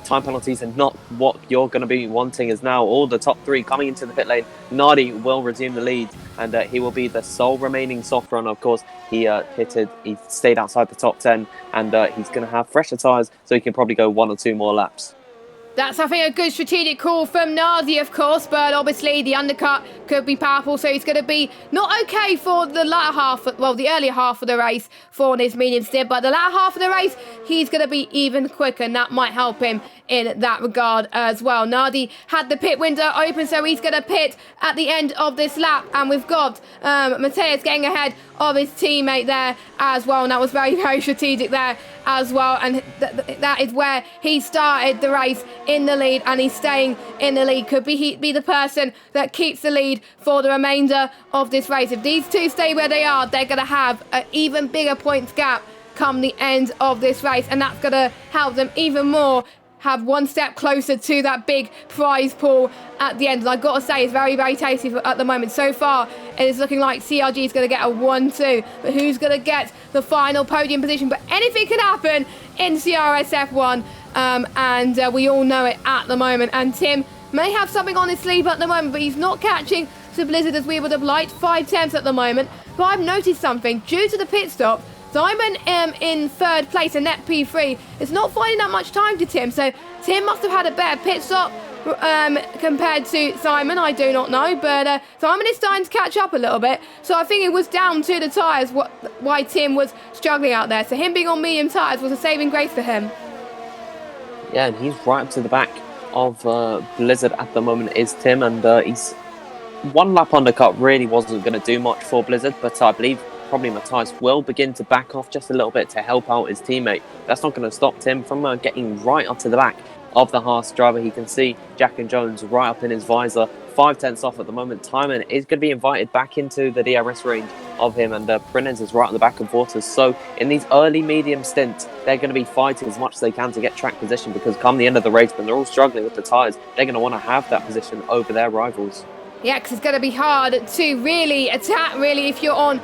time penalties are not what you're going to be wanting, as now all the top three coming into the pit lane. Nardi will resume the lead, and he will be the sole remaining soft runner. Of course, he stayed outside the top 10, and he's going to have fresher tyres, so he can probably go 1 or 2 more laps. That's, I think, a good strategic call from Nardi, of course, but obviously the undercut could be powerful, so he's going to be not okay for the latter half, well, the earlier half of the race for this medium stint, but the latter half of the race, he's going to be even quicker, and that might help him in that regard as well. Nardi had the pit window open, so he's going to pit at the end of this lap, and we've got Mateus getting ahead of his teammate there as well, and that was very, very strategic there as well, and that is where he started the race in the lead, and he's staying in the lead. Could be the person that keeps the lead for the remainder of this race. If these two stay where they are, they're going to have an even bigger points gap come the end of this race, and that's going to help them even more have one step closer to that big prize pool at the end. And I've got to say, it's very, very tasty at the moment. So far, it is looking like CRG is going to get a 1-2. But who's going to get the final podium position? But anything can happen in CRSF1. And we all know it at the moment. And Tim may have something on his sleeve at the moment, but he's not catching the Blizzard as we would have liked. 5/10 at the moment. But I've noticed something. Due to the pit stop, Simon in third place, and net P3 is not finding that much time to Tim. So Tim must have had a better pit stop compared to Simon. I do not know, but Simon is starting to catch up a little bit. So I think it was down to the tyres why Tim was struggling out there. So him being on medium tyres was a saving grace for him. Yeah, and he's right up to the back of Blizzard at the moment is Tim, and he's one lap undercut really wasn't going to do much for Blizzard, but I believe probably Matthias will begin to back off just a little bit to help out his teammate. That's not going to stop Tim from getting right up to the back of the Haas driver. He can see Jack and Jones right up in his visor. 5/10 off at the moment. Timon is going to be invited back into the DRS range of him, and Prinens is right on the back of Waters. So in these early medium stints, they're going to be fighting as much as they can to get track position, because come the end of the race, when they're all struggling with the tyres, they're going to want to have that position over their rivals. Yeah, because it's going to be hard to really attack, if you're on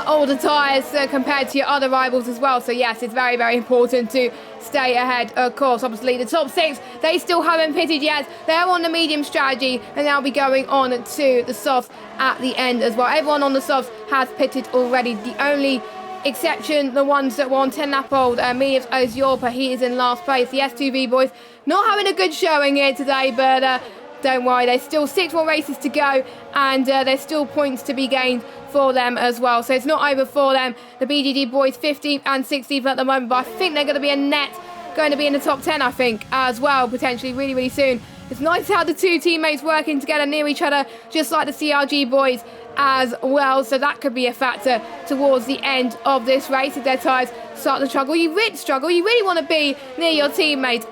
older tyres compared to your other rivals as well. So yes, it's very, very important to stay ahead. Of course, obviously the top 6, they still haven't pitted yet. They're on the medium strategy, and they'll be going on to the softs at the end as well. Everyone on the softs has pitted already. The only exception, the ones that were on 10 lap old, Medius Oziorpa, he is in last place. The S2V boys not having a good showing here today, but don't worry, there's still 6 more races to go, and there's still points to be gained for them as well. So it's not over for them. The BGD boys 15th and 16th at the moment, but I think they're going to be going to be in the top 10, I think, as well, potentially really, really soon. It's nice how the two teammates working together near each other, just like the CRG boys as well. So that could be a factor towards the end of this race if their tyres start to struggle. You really want to be near your teammate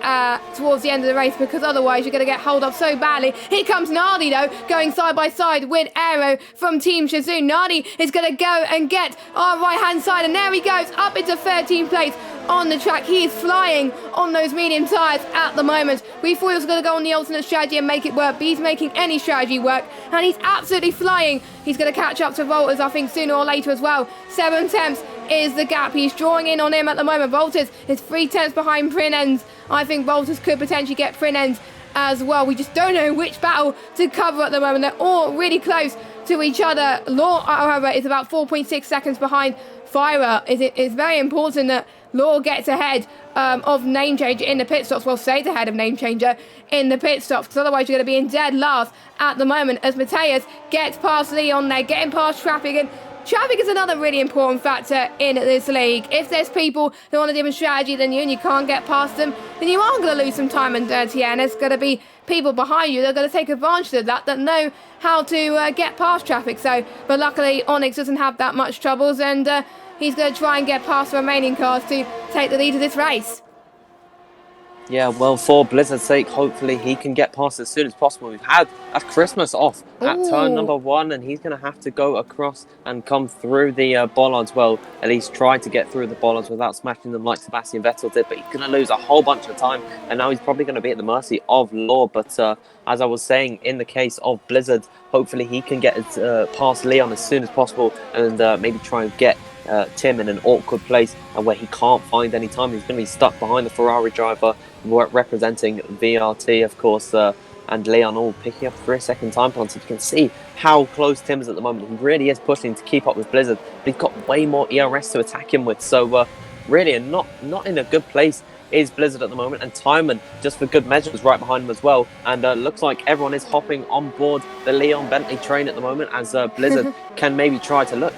towards the end of the race, because otherwise you're going to get held up so badly. Here comes Nardi though, going side by side with Aero from Team Shazoo. Nardi is going to go and get our right hand side, and there he goes up into 13th place on the track. He is flying on those medium tyres at the moment. We thought he was going to go on the alternate strategy and make it work, but he's making any strategy work, and he's absolutely flying. He's going to catch up to Volters, I think, sooner or later as well. 7/10 is the gap. He's drawing in on him at the moment. Volters is 3/10 behind Prinens. I think Volters could potentially get Prinens as well. We just don't know which battle to cover at the moment. They're all really close to each other. Law, however, is about 4.6 seconds behind Fira. It's very important that Law gets ahead of Name Changer in the pit stops. Well, stays ahead of Name Changer in the pit stops, because otherwise you're going to be in dead last at the moment as Mateus gets past Leon there, getting past traffic, and traffic is another really important factor in this league. If there's people who want a different strategy than you and you can't get past them, then you are going to lose some time and dirty air, and there's going to be people behind you that are going to take advantage of that know how to get past traffic. But luckily Onyx doesn't have that much troubles, and he's going to try and get past the remaining cars to take the lead of this race. Yeah, well, for Blizzard's sake, hopefully he can get past as soon as possible. We've had a Christmas off at turn number 1, and he's going to have to go across and come through the bollards. Well, at least try to get through the bollards without smashing them like Sebastian Vettel did, but he's going to lose a whole bunch of time, and now he's probably going to be at the mercy of Law. But as I was saying, in the case of Blizzard, hopefully he can get past Leon as soon as possible, and maybe try and get Tim in an awkward place and where he can't find any time. He's going to be stuck behind the Ferrari driver representing VRT, of course, and Leon all picking up 3-second time penalty. You can see how close Tim is at the moment. He really is pushing to keep up with Blizzard, but he's got way more ERS to attack him with. So really not in a good place is Blizzard at the moment, and Timon, just for good measure, is right behind him as well. And looks like everyone is hopping on board the Leon Bentley train at the moment, as Blizzard can maybe try to look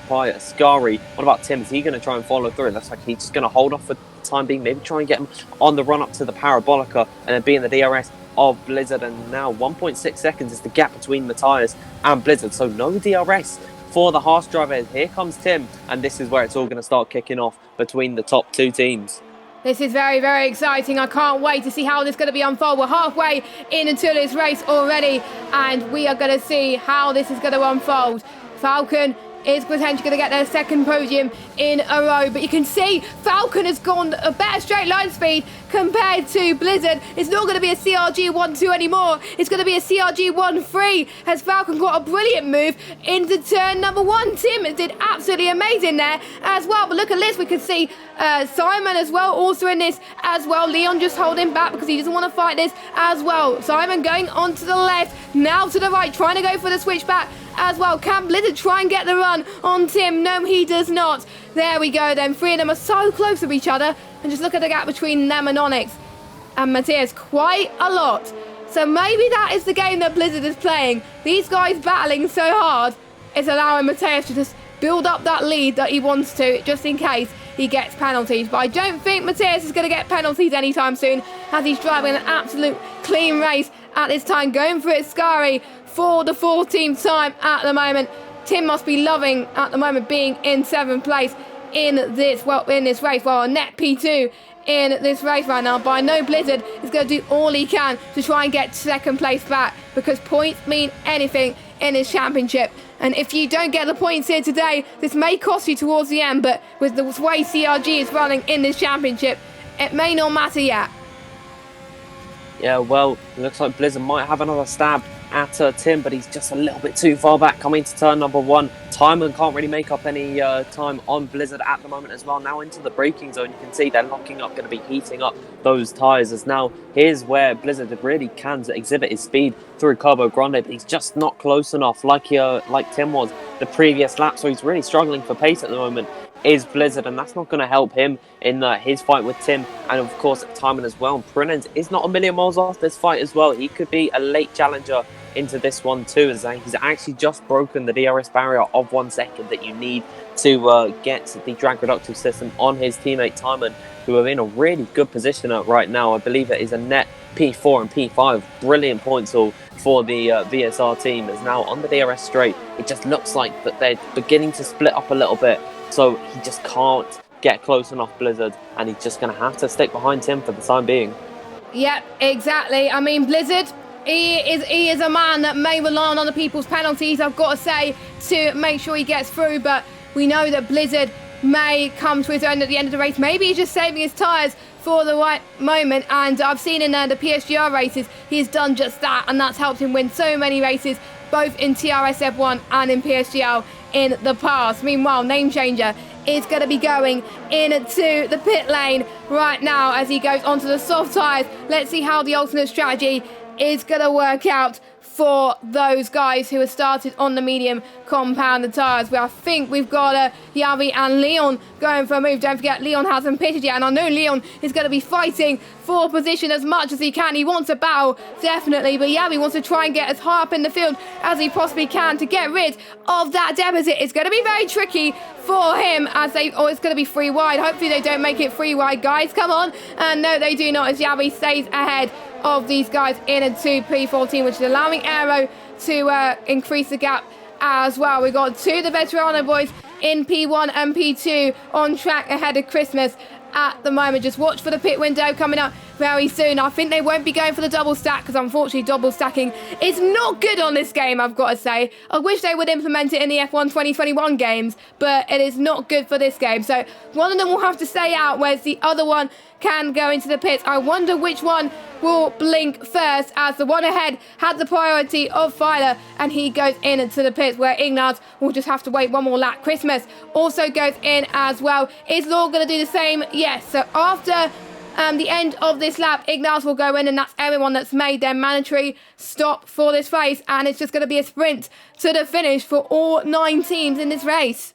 by Ascari. What about Tim? Is he going to try and follow through? It looks like he's just going to hold off for the time being, maybe try and get him on the run up to the Parabolica, and then be in the DRS of Blizzard. And now 1.6 seconds is the gap between Matthias and Blizzard, so no DRS for the Haas driver. Here comes Tim, and this is where it's all going to start kicking off between the top two teams. This is very, very exciting. I can't wait to see how this is going to be unfold. We're halfway into this race already, and we are going to see how this is going to unfold. Falcon is potentially going to get their second podium in a row, but you can see Falcon has gone a better straight line speed compared to Blizzard. It's not going to be a CRG 1-2 anymore. It's going to be a CRG 1-3, as Falcon got a brilliant move into turn number 1. Tim did absolutely amazing there as well, but look at this, we can see Simon as well also in this as well. Leon just holding back because he doesn't want to fight this as well. Simon going on to the left, now to the right, trying to go for the switchback as well. Can Blizzard try and get the run on Tim? No, he does not. There we go then. Three of them are so close to each other, and just look at the gap between them and Onyx and Matthias, quite a lot. So maybe that is the game that Blizzard is playing. These guys battling so hard is allowing Matthias to just build up that lead that he wants to, just in case he gets penalties. But I don't think Matthias is going to get penalties anytime soon, as he's driving an absolute clean race at this time, going for it Scary for the 14th time at the moment. Tim must be loving at the moment being in 7th place in this race. Well, a net P2 in this race right now. But I know Blizzard is going to do all he can to try and get 2nd place back, because points mean anything in this championship. And if you don't get the points here today, this may cost you towards the end, but with the way CRG is running in this championship, it may not matter yet. Yeah, well, it looks like Blizzard might have another stab at Tim, but he's just a little bit too far back coming to turn number 1. Timon can't really make up any time on Blizzard at the moment as well. Now into the braking zone, you can see they're locking up, going to be heating up those tyres. As now, here's where Blizzard really can exhibit his speed through Carbo Grande, but he's just not close enough like Tim was the previous lap. So he's really struggling for pace at the moment, is Blizzard, and that's not going to help him in his fight with Tim, and of course Timon as well. Prinens is not a million miles off this fight as well. He could be a late challenger into this one too, as he's actually just broken the DRS barrier of 1 second that you need to get the drag reductive system on his teammate Timon, who are in a really good position right now. I believe it is a net P4 and P5. Brilliant points all for the VSR team, as now on the DRS straight it just looks like that they're beginning to split up a little bit. So he just can't get close enough, Blizzard, and he's just going to have to stick behind Tim for the time being. Yep, exactly. I mean, Blizzard, he is a man that may rely on other people's penalties, I've got to say, to make sure he gets through. But we know that Blizzard may come to his own at the end of the race. Maybe he's just saving his tyres for the right moment. And I've seen in the PSGR races, he's done just that, and that's helped him win so many races, both in TRS F1 and in PSGR in the past. Meanwhile, Name Changer is going to be going into the pit lane right now as he goes onto the soft tyres. Let's see how the alternate strategy is going to work out for those guys who have started on the medium compound tyres, where I think we've got Yavi and Leon going for a move. Don't forget, Leon hasn't pitted yet, and I know Leon is going to be fighting for position as much as he can. He wants a battle, definitely, but Yavi wants to try and get as high up in the field as he possibly can to get rid of that deposit. It's going to be very tricky for him as it's going to be 3 wide. Hopefully they don't make it 3 wide, guys. Come on. And no, they do not, as Yavi stays ahead of these guys in a 2 P14, which is allowing Aero to increase the gap as well. We've got 2 of the Veterano boys in P1 and P2 on track ahead of Christmas at the moment. Just watch for the pit window coming up very soon. I think they won't be going for the double stack because unfortunately double stacking is not good on this game, I've got to say. I wish they would implement it in the F1 2021 games, but it is not good for this game. So one of them will have to stay out, whereas the other one can go into the pits. I wonder which one will blink first, as the one ahead had the priority of Filer, and he goes into the pits, where Ignaz will just have to wait one more lap. Christmas also goes in as well. Is Law going to do the same? Yes. So after the end of this lap, Ignaz will go in, and that's everyone that's made their mandatory stop for this race, and it's just going to be a sprint to the finish for all 9 teams in this race.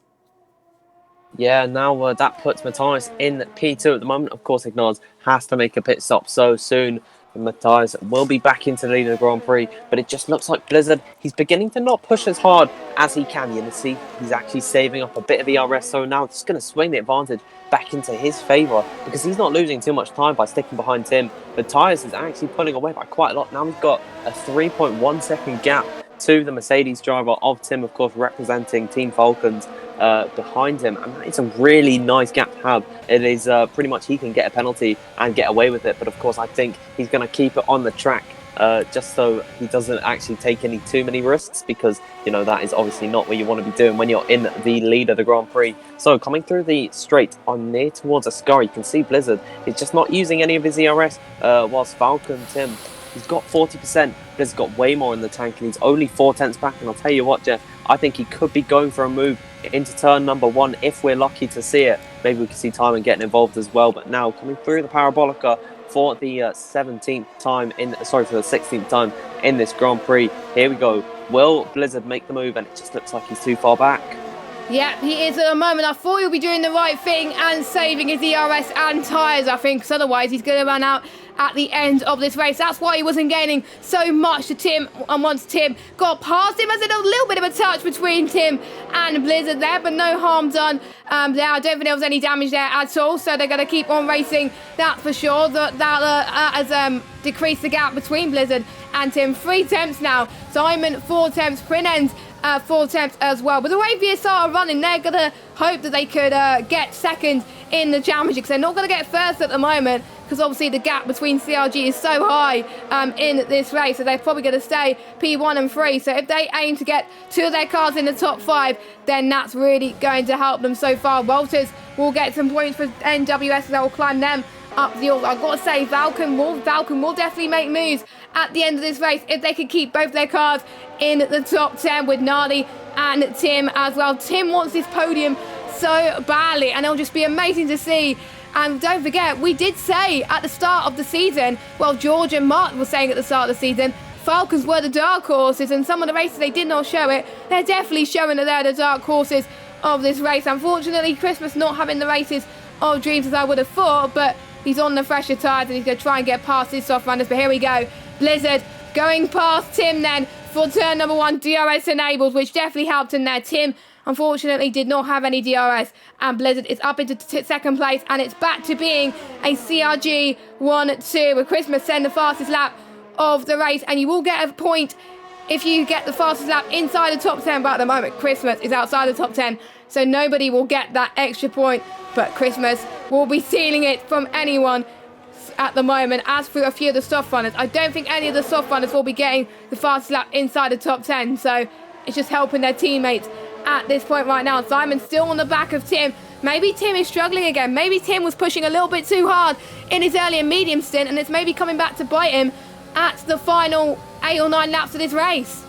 Yeah, now that puts Matthias in P2 at the moment. Of course, Ignaz has to make a pit stop so soon. Matthias will be back into the lead of the Grand Prix, but it just looks like Blizzard, he's beginning to not push as hard as he can. You can see he's actually saving up a bit of ERS, so now it's going to swing the advantage back into his favour because he's not losing too much time by sticking behind Tim. Matthias is actually pulling away by quite a lot. Now we've got a 3.1 second gap to the Mercedes driver of Tim, of course, representing Team Falcons behind him, and it's a really nice gap to have. It is pretty much he can get a penalty and get away with it, but of course I think he's going to keep it on the track just so he doesn't actually take too many risks, because you know that is obviously not what you want to be doing when you're in the lead of the Grand Prix. So coming through the straight on near towards Ascar, you can see Blizzard is just not using any of his ERS, whilst Falcon Tim, he's got 40%, but he's got way more in the tank, and he's only 4 tenths back. And I'll tell you what, Jeff, I think he could be going for a move into turn number 1 if we're lucky to see it. Maybe we can see Timon getting involved as well. But now coming through the Parabolica for the 16th time in this Grand Prix. Here we go. Will Blizzard make the move? And it just looks like he's too far back. Yeah, he is at the moment. I thought he'll be doing the right thing and saving his ERS and tyres, I think, because otherwise he's going to run out at the end of this race. That's why he wasn't gaining so much to Tim, and once Tim got past him, as a little bit of a touch between Tim and Blizzard there, but no harm done there. I don't think there was any damage there at all, so they're going to keep on racing, that's for sure. That has decreased the gap between Blizzard and Tim. 3 tenths now. Simon 4 tenths, Prinens 4 tenths as well. But the way VSR are running, they're going to hope that they could get second in the championship, because they're not going to get first at the moment, because obviously the gap between CRG is so high in this race, so they're probably going to stay P1 and 3. So if they aim to get 2 of their cars in the top 5, then that's really going to help them so far. Walters will get some points for NWS, that will climb them up the order. I've got to say, Valken will definitely make moves at the end of this race if they can keep both their cars in the top 10 with Nardi and Tim as well. Tim wants this podium so badly, and it'll just be amazing to see. And don't forget, we did say at the start of the season, well, George and Mark were saying at the start of the season, Falcons were the dark horses, and some of the races they did not show it. They're definitely showing that they're the dark horses of this race. Unfortunately, Christmas not having the races of dreams as I would have thought, but he's on the fresher tyres and he's going to try and get past his soft runners. But here we go. Blizzard going past Tim then for turn number 1. DRS enabled, which definitely helped him there. Tim unfortunately did not have any DRS, and Blizzard is up into second place, and it's back to being a CRG 1-2 with Christmas send the fastest lap of the race, and you will get a point if you get the fastest lap inside the top 10, but at the moment Christmas is outside the top 10, so nobody will get that extra point, but Christmas will be stealing it from anyone at the moment. As for a few of the soft runners, I don't think any of the soft runners will be getting the fastest lap inside the top 10, so it's just helping their teammates at this point right now. Simon's still on the back of Tim. Maybe Tim is struggling again. Maybe Tim was pushing a little bit too hard in his earlier medium stint, and it's maybe coming back to bite him at the final 8 or 9 laps of this race.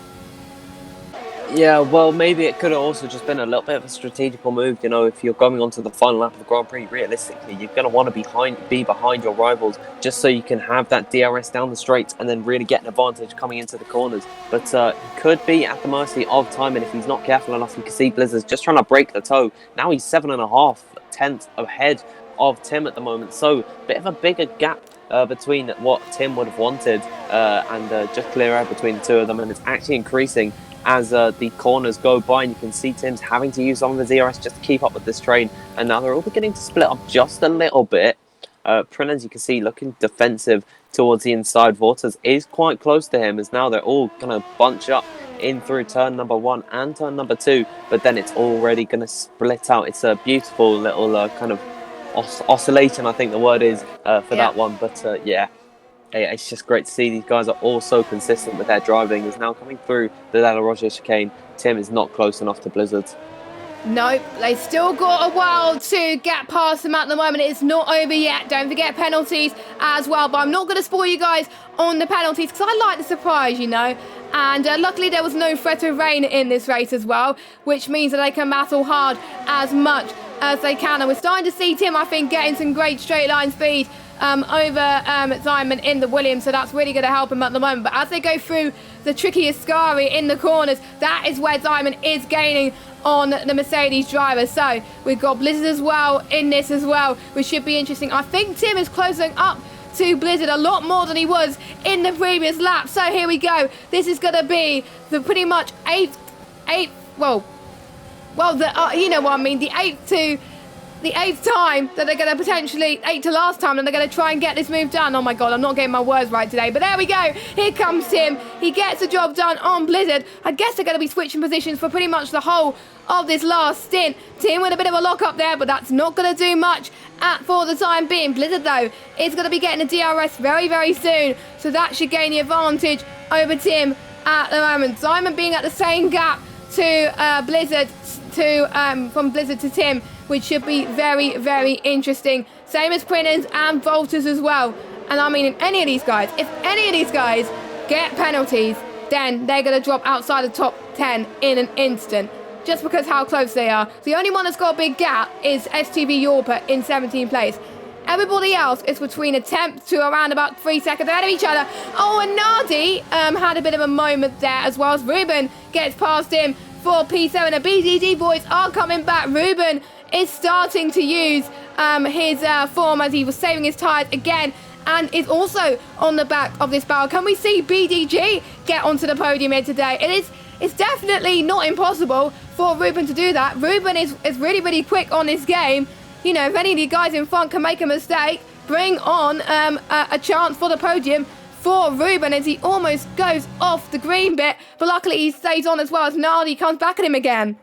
Yeah, well, maybe it could have also just been a little bit of a strategical move. You know, if you're going on to the final lap of the Grand Prix, realistically, you're going to want to be behind your rivals just so you can have that DRS down the straight and then really get an advantage coming into the corners. But he could be at the mercy of time, and if he's not careful enough, you can see Blizzard's just trying to break the toe. Now he's 7.5 tenths ahead of Tim at the moment, so a bit of a bigger gap between what Tim would have wanted and just clear out between the two of them, and it's actually increasing as the corners go by, and you can see Tim's having to use some of his DRS just to keep up with this train, and now they're all beginning to split up just a little bit. Prins, as you can see, looking defensive towards the inside. Vortas is quite close to him, as now they're all going to bunch up in through turn number 1 and turn number 2, but then it's already going to split out. It's a beautiful little kind of oscillation, I think the word is, for that one, but yeah. It's just great to see these guys are all so consistent with their driving. Is now coming through the La Roger chicane. Tim is not close enough to Blizzard. Nope, they still got a while to get past them at the moment. It's not over yet. Don't forget penalties as well. But I'm not going to spoil you guys on the penalties because I like the surprise, you know. And luckily there was no threat of rain in this race as well, which means that they can battle hard as much as they can. And we're starting to see Tim, I think, getting some great straight line speed over Simon in the Williams, so that's really going to help him at the moment. But as they go through the tricky Ascari in the corners, that is where Simon is gaining on the Mercedes driver. So we've got Blizzard as well in this as well, which should be interesting. I think Tim is closing up to Blizzard a lot more than he was in the previous lap. So here we go. This is going to be the pretty much you know what I mean, the eighth time that they're going to potentially, 8th to last time, that they're going to try and get this move done. Oh my god, I'm not getting my words right today. But there we go. Here comes Tim. He gets the job done on Blizzard. I guess they're going to be switching positions for pretty much the whole of this last stint. Tim with a bit of a lock up there, but that's not going to do much for the time being. Blizzard, though, is going to be getting a DRS very, very soon. So that should gain the advantage over Tim at the moment. Simon being at the same gap to Blizzard, from Blizzard to Tim, which should be very, very interesting. Same as Prinens and Volters as well. And I mean, if any of these guys get penalties, then they're going to drop outside the top 10 in an instant, just because how close they are. The only one that's got a big gap is STV Yorpa in 17th place. Everybody else is between a 10th to around about 3 seconds ahead of each other. Oh, and Nardi had a bit of a moment there as well, as Ruben gets past him for P7. The BDD boys are coming back. Ruben is starting to use his form as he was saving his tyres again, and is also on the back of this barrel. Can we see BDG get onto the podium here today? It's definitely not impossible for Ruben to do that. Ruben is really, really quick on this game. You know, if any of you guys in front can make a mistake, bring on a chance for the podium for Ruben as he almost goes off the green bit, but luckily he stays on as well as Nardi comes back at him again.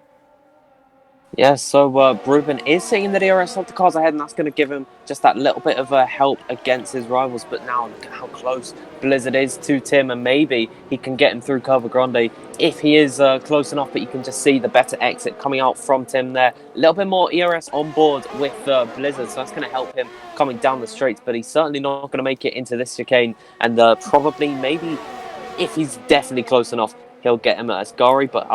Yeah, so Ruben is seeing the DRS of the cars ahead, and that's going to give him just that little bit of help against his rivals. But now look at how close Blizzard is to Tim, and maybe he can get him through Curva Grande if he is close enough. But you can just see the better exit coming out from Tim there. A little bit more ERS on board with Blizzard, so that's going to help him coming down the straights. But he's certainly not going to make it into this chicane, and probably, maybe, if he's definitely close enough, he'll get him at Ascari, but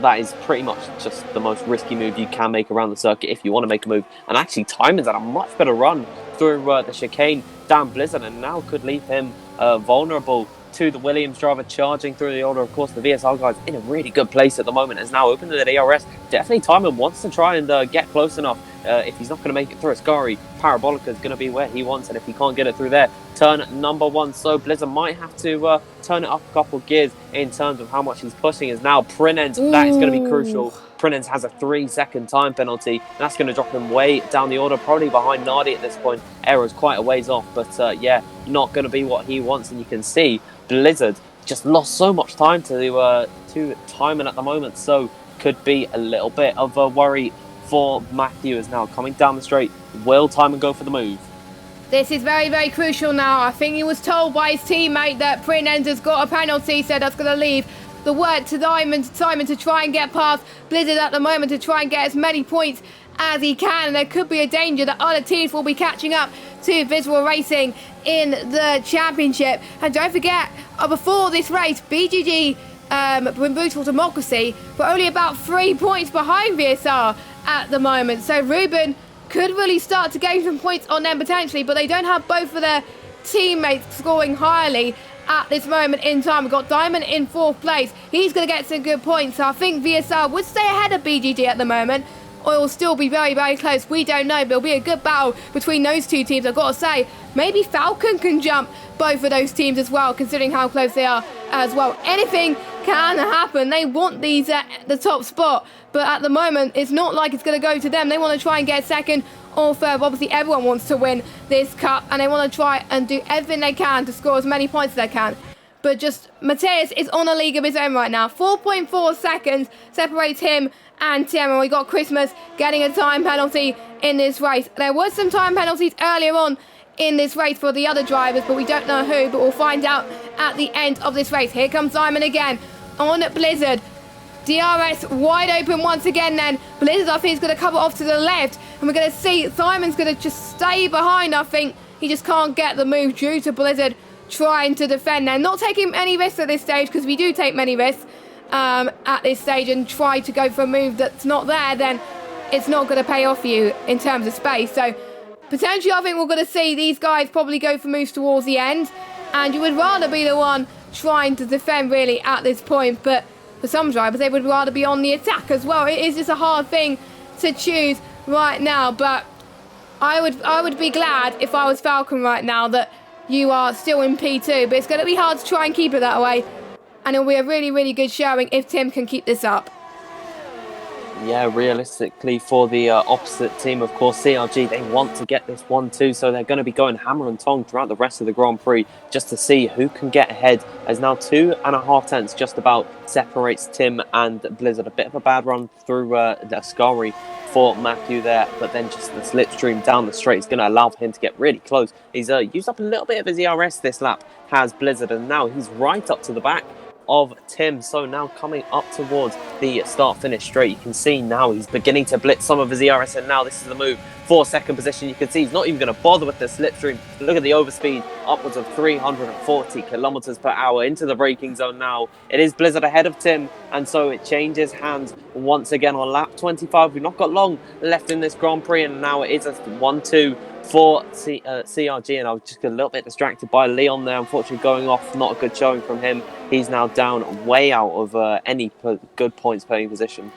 that is pretty much just the most risky move you can make around the circuit if you want to make a move. And actually, Timon's had a much better run through the chicane down Blizzard, and now could leave him vulnerable to the Williams driver charging through the order. Of course, the VSR guy's in a really good place at the moment, has now opened the DRS. Definitely Timon wants to try and get close enough. If he's not going to make it through Ascari, Parabolica is going to be where he wants, and if he can't get it through there, turn number 1. So Blizzard might have to turn it up a couple of gears in terms of how much he's pushing. Is now Prinens. That is going to be crucial. Prinens has a 3-second time penalty. That's going to drop him way down the order, probably behind Nardi at this point. Error's quite a ways off, but yeah, not going to be what he wants. And you can see Blizzard just lost so much time to Timon at the moment, so could be a little bit of a worry for Matthew. Is now coming down the straight. Will Timon go for the move? This is very, very crucial now. I think he was told by his teammate that Prinens has got a penalty, so that's going to leave the word to Simon to try and get past Blizzard at the moment, to try and get as many points as he can. And there could be a danger that other teams will be catching up to Visual Racing in the championship. And don't forget, before this race, BGG Brutal Democracy, but only about 3 points behind VSR at the moment. So Ruben could really start to gain some points on them potentially, but they don't have both of their teammates scoring highly at this moment in time. We've got Diamond in 4th place. He's going to get some good points. So I think VSR would stay ahead of BGG at the moment, or it will still be very, very close. We don't know, but it'll be a good battle between those two teams. I've got to say, maybe Falcon can jump both of those teams as well, considering how close they are as well. Anything can happen. They want these at the top spot, but at the moment, it's not like it's going to go to them. They want to try and get second or third. Obviously, everyone wants to win this cup, and they want to try and do everything they can to score as many points as they can. But just Mateus is on a league of his own right now. 4.4 seconds separates him and Tim, and we got Christmas getting a time penalty in this race. There was some time penalties earlier on in this race for the other drivers, but we don't know who, but we'll find out at the end of this race. Here comes Simon again on Blizzard. DRS wide open once again then. Blizzard, I think, is going to cover off to the left, and we're going to see Simon's going to just stay behind, I think. He just can't get the move due to Blizzard trying to defend there. Not taking any risks at this stage, because we do take many risks at this stage, and try to go for a move that's not there, then it's not going to pay off for you in terms of space. So potentially I think we're going to see these guys probably go for moves towards the end, and you would rather be the one trying to defend really at this point, but for some drivers they would rather be on the attack as well. It is just a hard thing to choose right now, but I would be glad if I was Falcon right now that you are still in P2, but it's going to be hard to try and keep it that way, and it'll be a really, really good showing if Tim can keep this up. Yeah, realistically for the opposite team, of course, CRG, they want to get this 1-2, so they're going to be going hammer and tong throughout the rest of the Grand Prix just to see who can get ahead, as now 2.5 tenths just about separates Tim and Blizzard. A bit of a bad run through the Ascari for Matthew there, but then just the slipstream down the straight is going to allow him to get really close. He's used up a little bit of his ERS this lap, has Blizzard, and now he's right up to the back of Tim. So now coming up towards the start-finish straight, you can see now he's beginning to blitz some of his ERS, and now this is the move for second position. You can see he's not even going to bother with the slipstream. Look at the overspeed, upwards of 340 kilometers per hour into the braking zone now. It is Blizzard ahead of Tim, and so it changes hands once again on lap 25. We've not got long left in this Grand Prix, and now it is a 1-2 for CRG, and I was just a little bit distracted by Leon there, unfortunately going off. Not a good showing from him. He's now down way out of any good points playing position.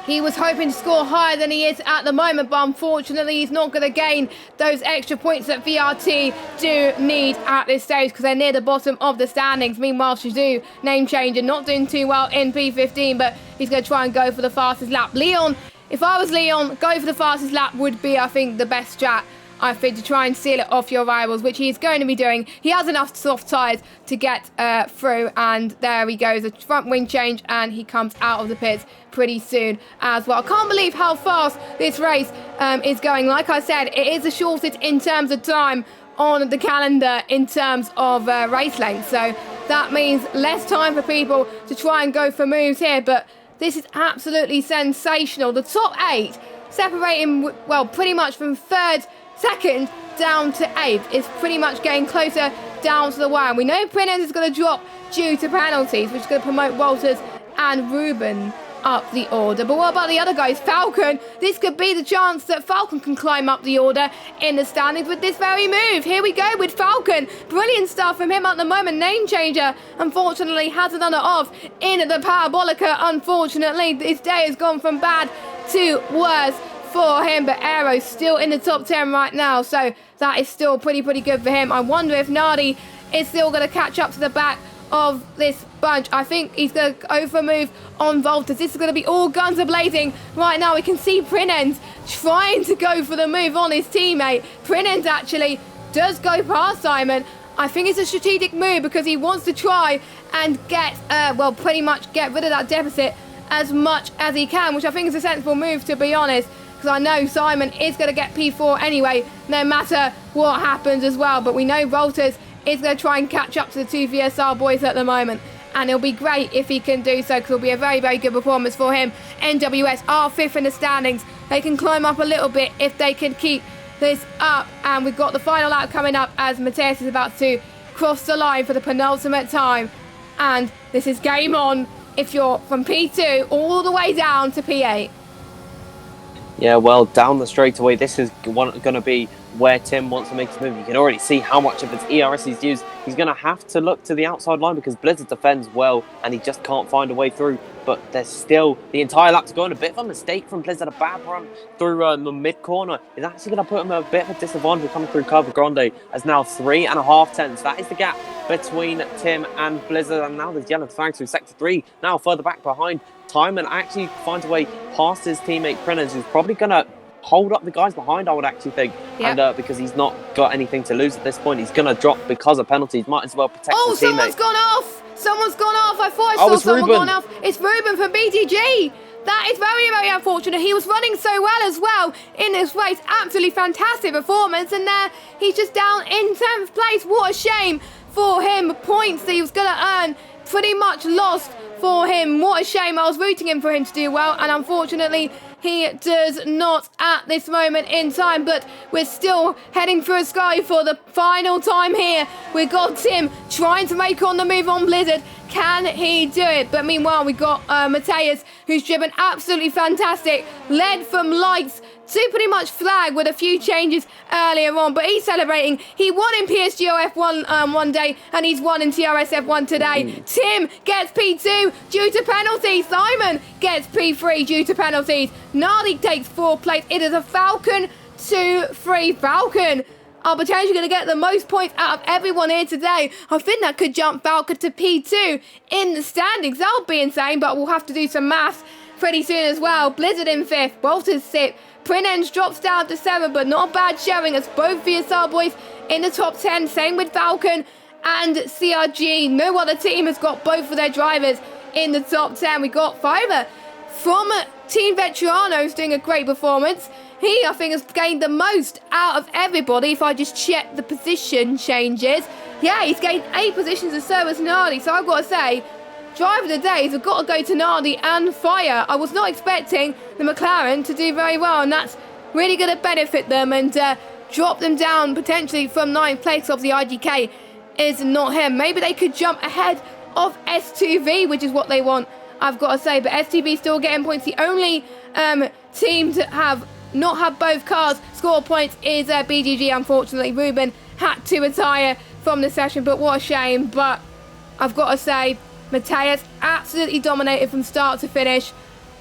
He was hoping to score higher than he is at the moment, but unfortunately he's not going to gain those extra points that VRT do need at this stage, because they're near the bottom of the standings. Meanwhile, Shazoo, name changer, not doing too well in P15, but he's going to try and go for the fastest lap. Leon, if I was Leon, go for the fastest lap would be, I think, the best strat, I think, to try and seal it off your rivals, which he's going to be doing. He has enough soft tyres to get through, and there he goes, a front wing change, and he comes out of the pits pretty soon as well. I can't believe how fast this race is going. Like I said, it is the shortest in terms of time on the calendar in terms of race length, so that means less time for people to try and go for moves here, but this is absolutely sensational. The top 8 separating, well, pretty much from second down to 8th. It's pretty much getting closer down to the wire. We know Prins is going to drop due to penalties, which is going to promote Walters and Ruben up the order. But what about the other guys? Falcon, this could be the chance that Falcon can climb up the order in the standings with this very move. Here we go with Falcon. Brilliant stuff from him at the moment. Name changer, unfortunately, has another off in the Parabolica. Unfortunately, this day has gone from bad to worse for him, but Aero's still in the top 10 right now, so that is still pretty good for him. I wonder if Nardi is still going to catch up to the back of this bunch. I think he's going to go for a move on Voltas. This is going to be all guns a-blazing right now. We can see Prinens trying to go for the move on his teammate. Prinens actually does go past Simon. I think it's a strategic move because he wants to try and get, well, pretty much get rid of that deficit as much as he can, which I think is a sensible move, to be honest, because I know Simon is going to get P4 anyway, no matter what happens as well. But we know Voltas is going to try and catch up to the two VSR boys at the moment, and it'll be great if he can do so, because it'll be a very good performance for him. NWS are 5th in the standings. They can climb up a little bit if they can keep this up, and we've got the final lap coming up as Mateus is about to cross the line for the penultimate time, and this is game on if you're from P2 all the way down to P8. Yeah, well, down the straightaway, this is going to be where Tim wants to make his move. You can already see how much of his ERS he's used. He's going to have to look to the outside line because Blizzard defends well and he just can't find a way through. But there's still the entire lap to go, and a bit of a mistake from Blizzard. A bad run through the mid-corner is actually going to put him at a bit of a disadvantage coming through Curva Grande as now 3.5 tenths. That is the gap between Tim and Blizzard, and now there's yellow flags through Sector 3. Now further back behind, Timon actually finds a way past his teammate Prenners, who's probably going to hold up the guys behind, I would actually think. Yep. And because he's not got anything to lose at this point, he's going to drop because of penalties. Might as well protect his teammate. Someone's gone off! Someone's gone off! I thought I saw someone gone off. It's Ruben from BTG! That is very, very unfortunate. He was running so well as well in this race. Absolutely fantastic performance. And there, he's just down in 10th place. What a shame for him. Points that he was going to earn pretty much lost for him. What a shame. I was rooting for him to do well, and unfortunately he does not at this moment in time. But we're still heading through a sky for the final time here. We've got Tim trying to make on the move on Blizzard. Can he do it? But meanwhile, we've got Mateus, who's driven absolutely fantastic. Led from lights to pretty much flag with a few changes earlier on. But he's celebrating. He won in PSGO F1 one day, and he's won in TRS F1 today. Tim gets P2 due to penalties. Simon gets P3 due to penalties. Nardi takes 4th place. It is a Falcon 2-3. Falcon are potentially going to get the most points out of everyone here today. I think that could jump Falcon to P2 in the standings. That would be insane, but we'll have to do some maths pretty soon as well. Blizzard in 5th, Walters 6th. Prinens drops down to 7th, but not a bad showing as both VSR boys in the top 10. Same with Falcon and CRG. No other team has got both of their drivers in the top 10. We got Fiverr from Team Veteranos doing a great performance. He, I think, has gained the most out of everybody. If I just check the position changes, yeah, he's gained 8 positions as so has Nardi. So I've got to say, driver of the days have got to go to Nardi and Fire. I was not expecting the McLaren to do very well, and that's really going to benefit them and drop them down potentially from 9th place. Of the IGK is not him. Maybe they could jump ahead of S2V, which is what they want, I've got to say. But S2V still getting points. The only team to have not have both cars score points is BGG. Unfortunately, Ruben had to retire from the session, but what a shame. But I've got to say, Mateus absolutely dominated from start to finish.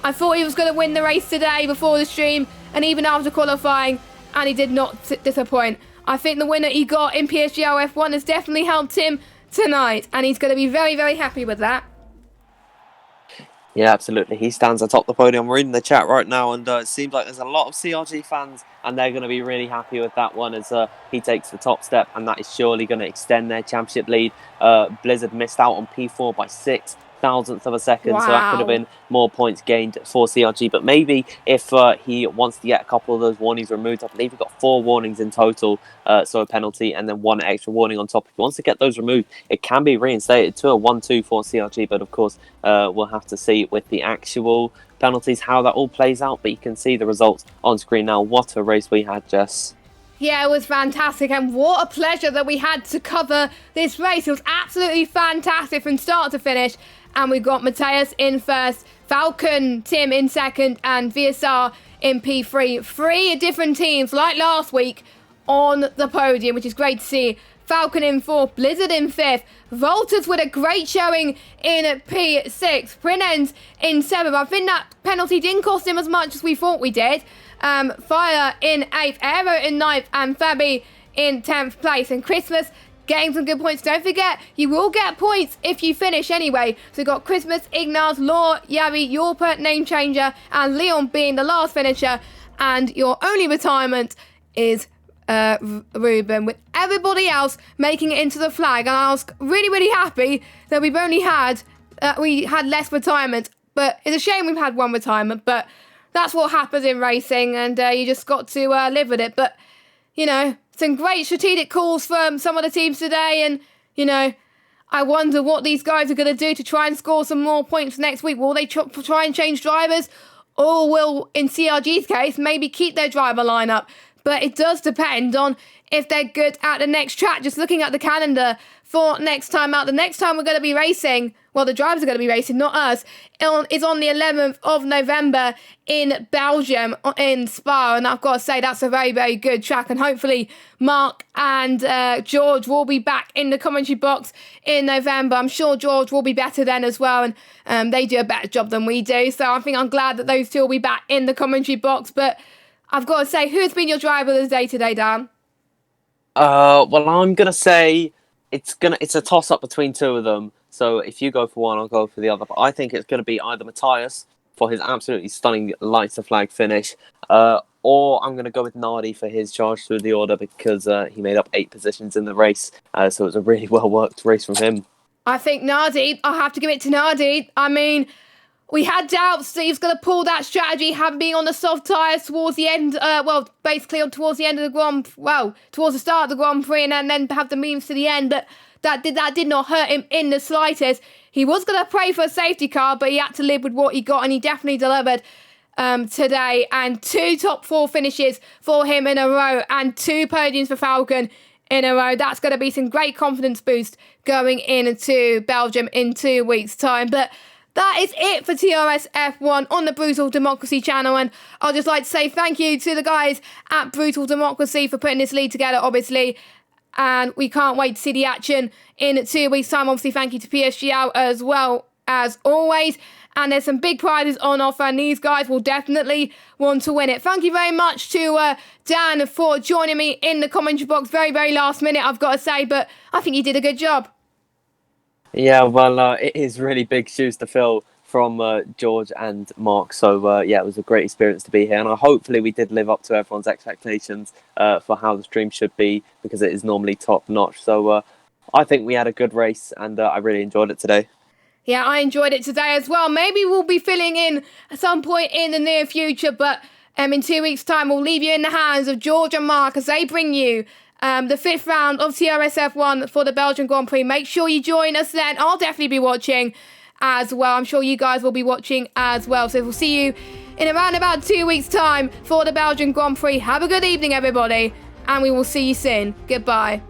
I thought he was going to win the race today before the stream and even after qualifying, and he did not disappoint. I think the winner he got in PSGO F1 has definitely helped him tonight, and he's going to be very, very happy with that. Yeah, absolutely. He stands atop the podium. I'm reading the chat right now, and it seems like there's a lot of CRG fans, and they're going to be really happy with that one as he takes the top step, and that is surely going to extend their championship lead. Blizzard missed out on P4 by 6 thousandths of a second, so that could have been more points gained for CRG. But maybe if he wants to get a couple of those warnings removed, I believe he got 4 warnings in total, so a penalty and then 1 extra warning on top. If he wants to get those removed, it can be reinstated to a 1-2 for CRG, but of course we'll have to see with the actual penalties how that all plays out. But you can see the results on screen now. What a race we had, Jess. Yeah, it was fantastic, and what a pleasure that we had to cover this race. It was absolutely fantastic from start to finish, and we got Mateus in first, Falcon, Tim in second, and VSR in P3. 3 different teams, like last week, on the podium, which is great to see. Falcon in 4th, Blizzard in 5th, Volters with a great showing in P6, Prinens in 7th. I think that penalty didn't cost him as much as we thought we did. Fire in 8th, Aero in 9th, and Fabi in 10th place. And Christmas getting some good points. Don't forget, you will get points if you finish anyway. So we've got Christmas, Ignaz, Law, Yavi, Yorper, Name Changer, and Leon being the last finisher. And your only retirement is Ruben, with everybody else making it into the flag. And I was really, really happy that we've only had, we had less retirement. But it's a shame we've had 1 retirement, but that's what happens in racing, and you just got to live with it. But, you know, some great strategic calls from some of the teams today, and, you know, I wonder what these guys are going to do to try and score some more points next week. Will they try and change drivers, or will, in CRG's case, maybe keep their driver lineup? But it does depend on if they're good at the next track. Just looking at the calendar for next time out, the next time we're going to be racing, well, the drivers are going to be racing, not us, is on the 11th of November in Belgium, in Spa. And I've got to say, that's a very, very good track. And hopefully Mark and George will be back in the commentary box in November. I'm sure George will be better then as well. And they do a better job than we do. So I think I'm glad that those two will be back in the commentary box. But I've got to say, who's been your driver of the day today, Dan? Well, I'm gonna say it's a toss up between two of them. So if you go for one, I'll go for the other. But I think it's gonna be either Matthias for his absolutely stunning lights to flag finish, or I'm gonna go with Nardi for his charge through the order because he made up 8 positions in the race. So it was a really well worked race from him. I think Nardi, I'll have to give it to Nardi. I mean, we had doubts that he was going to pull that strategy, having been on the soft tyres towards the end, basically towards the end of the towards the start of the Grand Prix, and then have the means to the end, but that did not hurt him in the slightest. He was going to pray for a safety car, but he had to live with what he got, and he definitely delivered today, and 2 top 4 finishes for him in a row, and 2 podiums for Falcon in a row. That's going to be some great confidence boost going into Belgium in 2 weeks' time, but that is it for TRS F1 on the Brutal Democracy channel, and I'd just like to say thank you to the guys at Brutal Democracy for putting this lead together, obviously, and we can't wait to see the action in 2 weeks' time. Obviously, thank you to PSG as well, as always, and there's some big prizes on offer, and these guys will definitely want to win it. Thank you very much to Dan for joining me in the commentary box. Very, very last minute, I've got to say, but I think you did a good job. Yeah, well, it is really big shoes to fill from George and Mark. So, yeah, it was a great experience to be here. And hopefully we did live up to everyone's expectations for how the stream should be, because it is normally top notch. So I think we had a good race, and I really enjoyed it today. Yeah, I enjoyed it today as well. Maybe we'll be filling in at some point in the near future, but in 2 weeks' time, we'll leave you in the hands of George and Mark as they bring you the 5th round of TRS F1 for the Belgian Grand Prix. Make sure you join us then. I'll definitely be watching as well. I'm sure you guys will be watching as well. So we'll see you in around about 2 weeks' time for the Belgian Grand Prix. Have a good evening, everybody, and we will see you soon. Goodbye.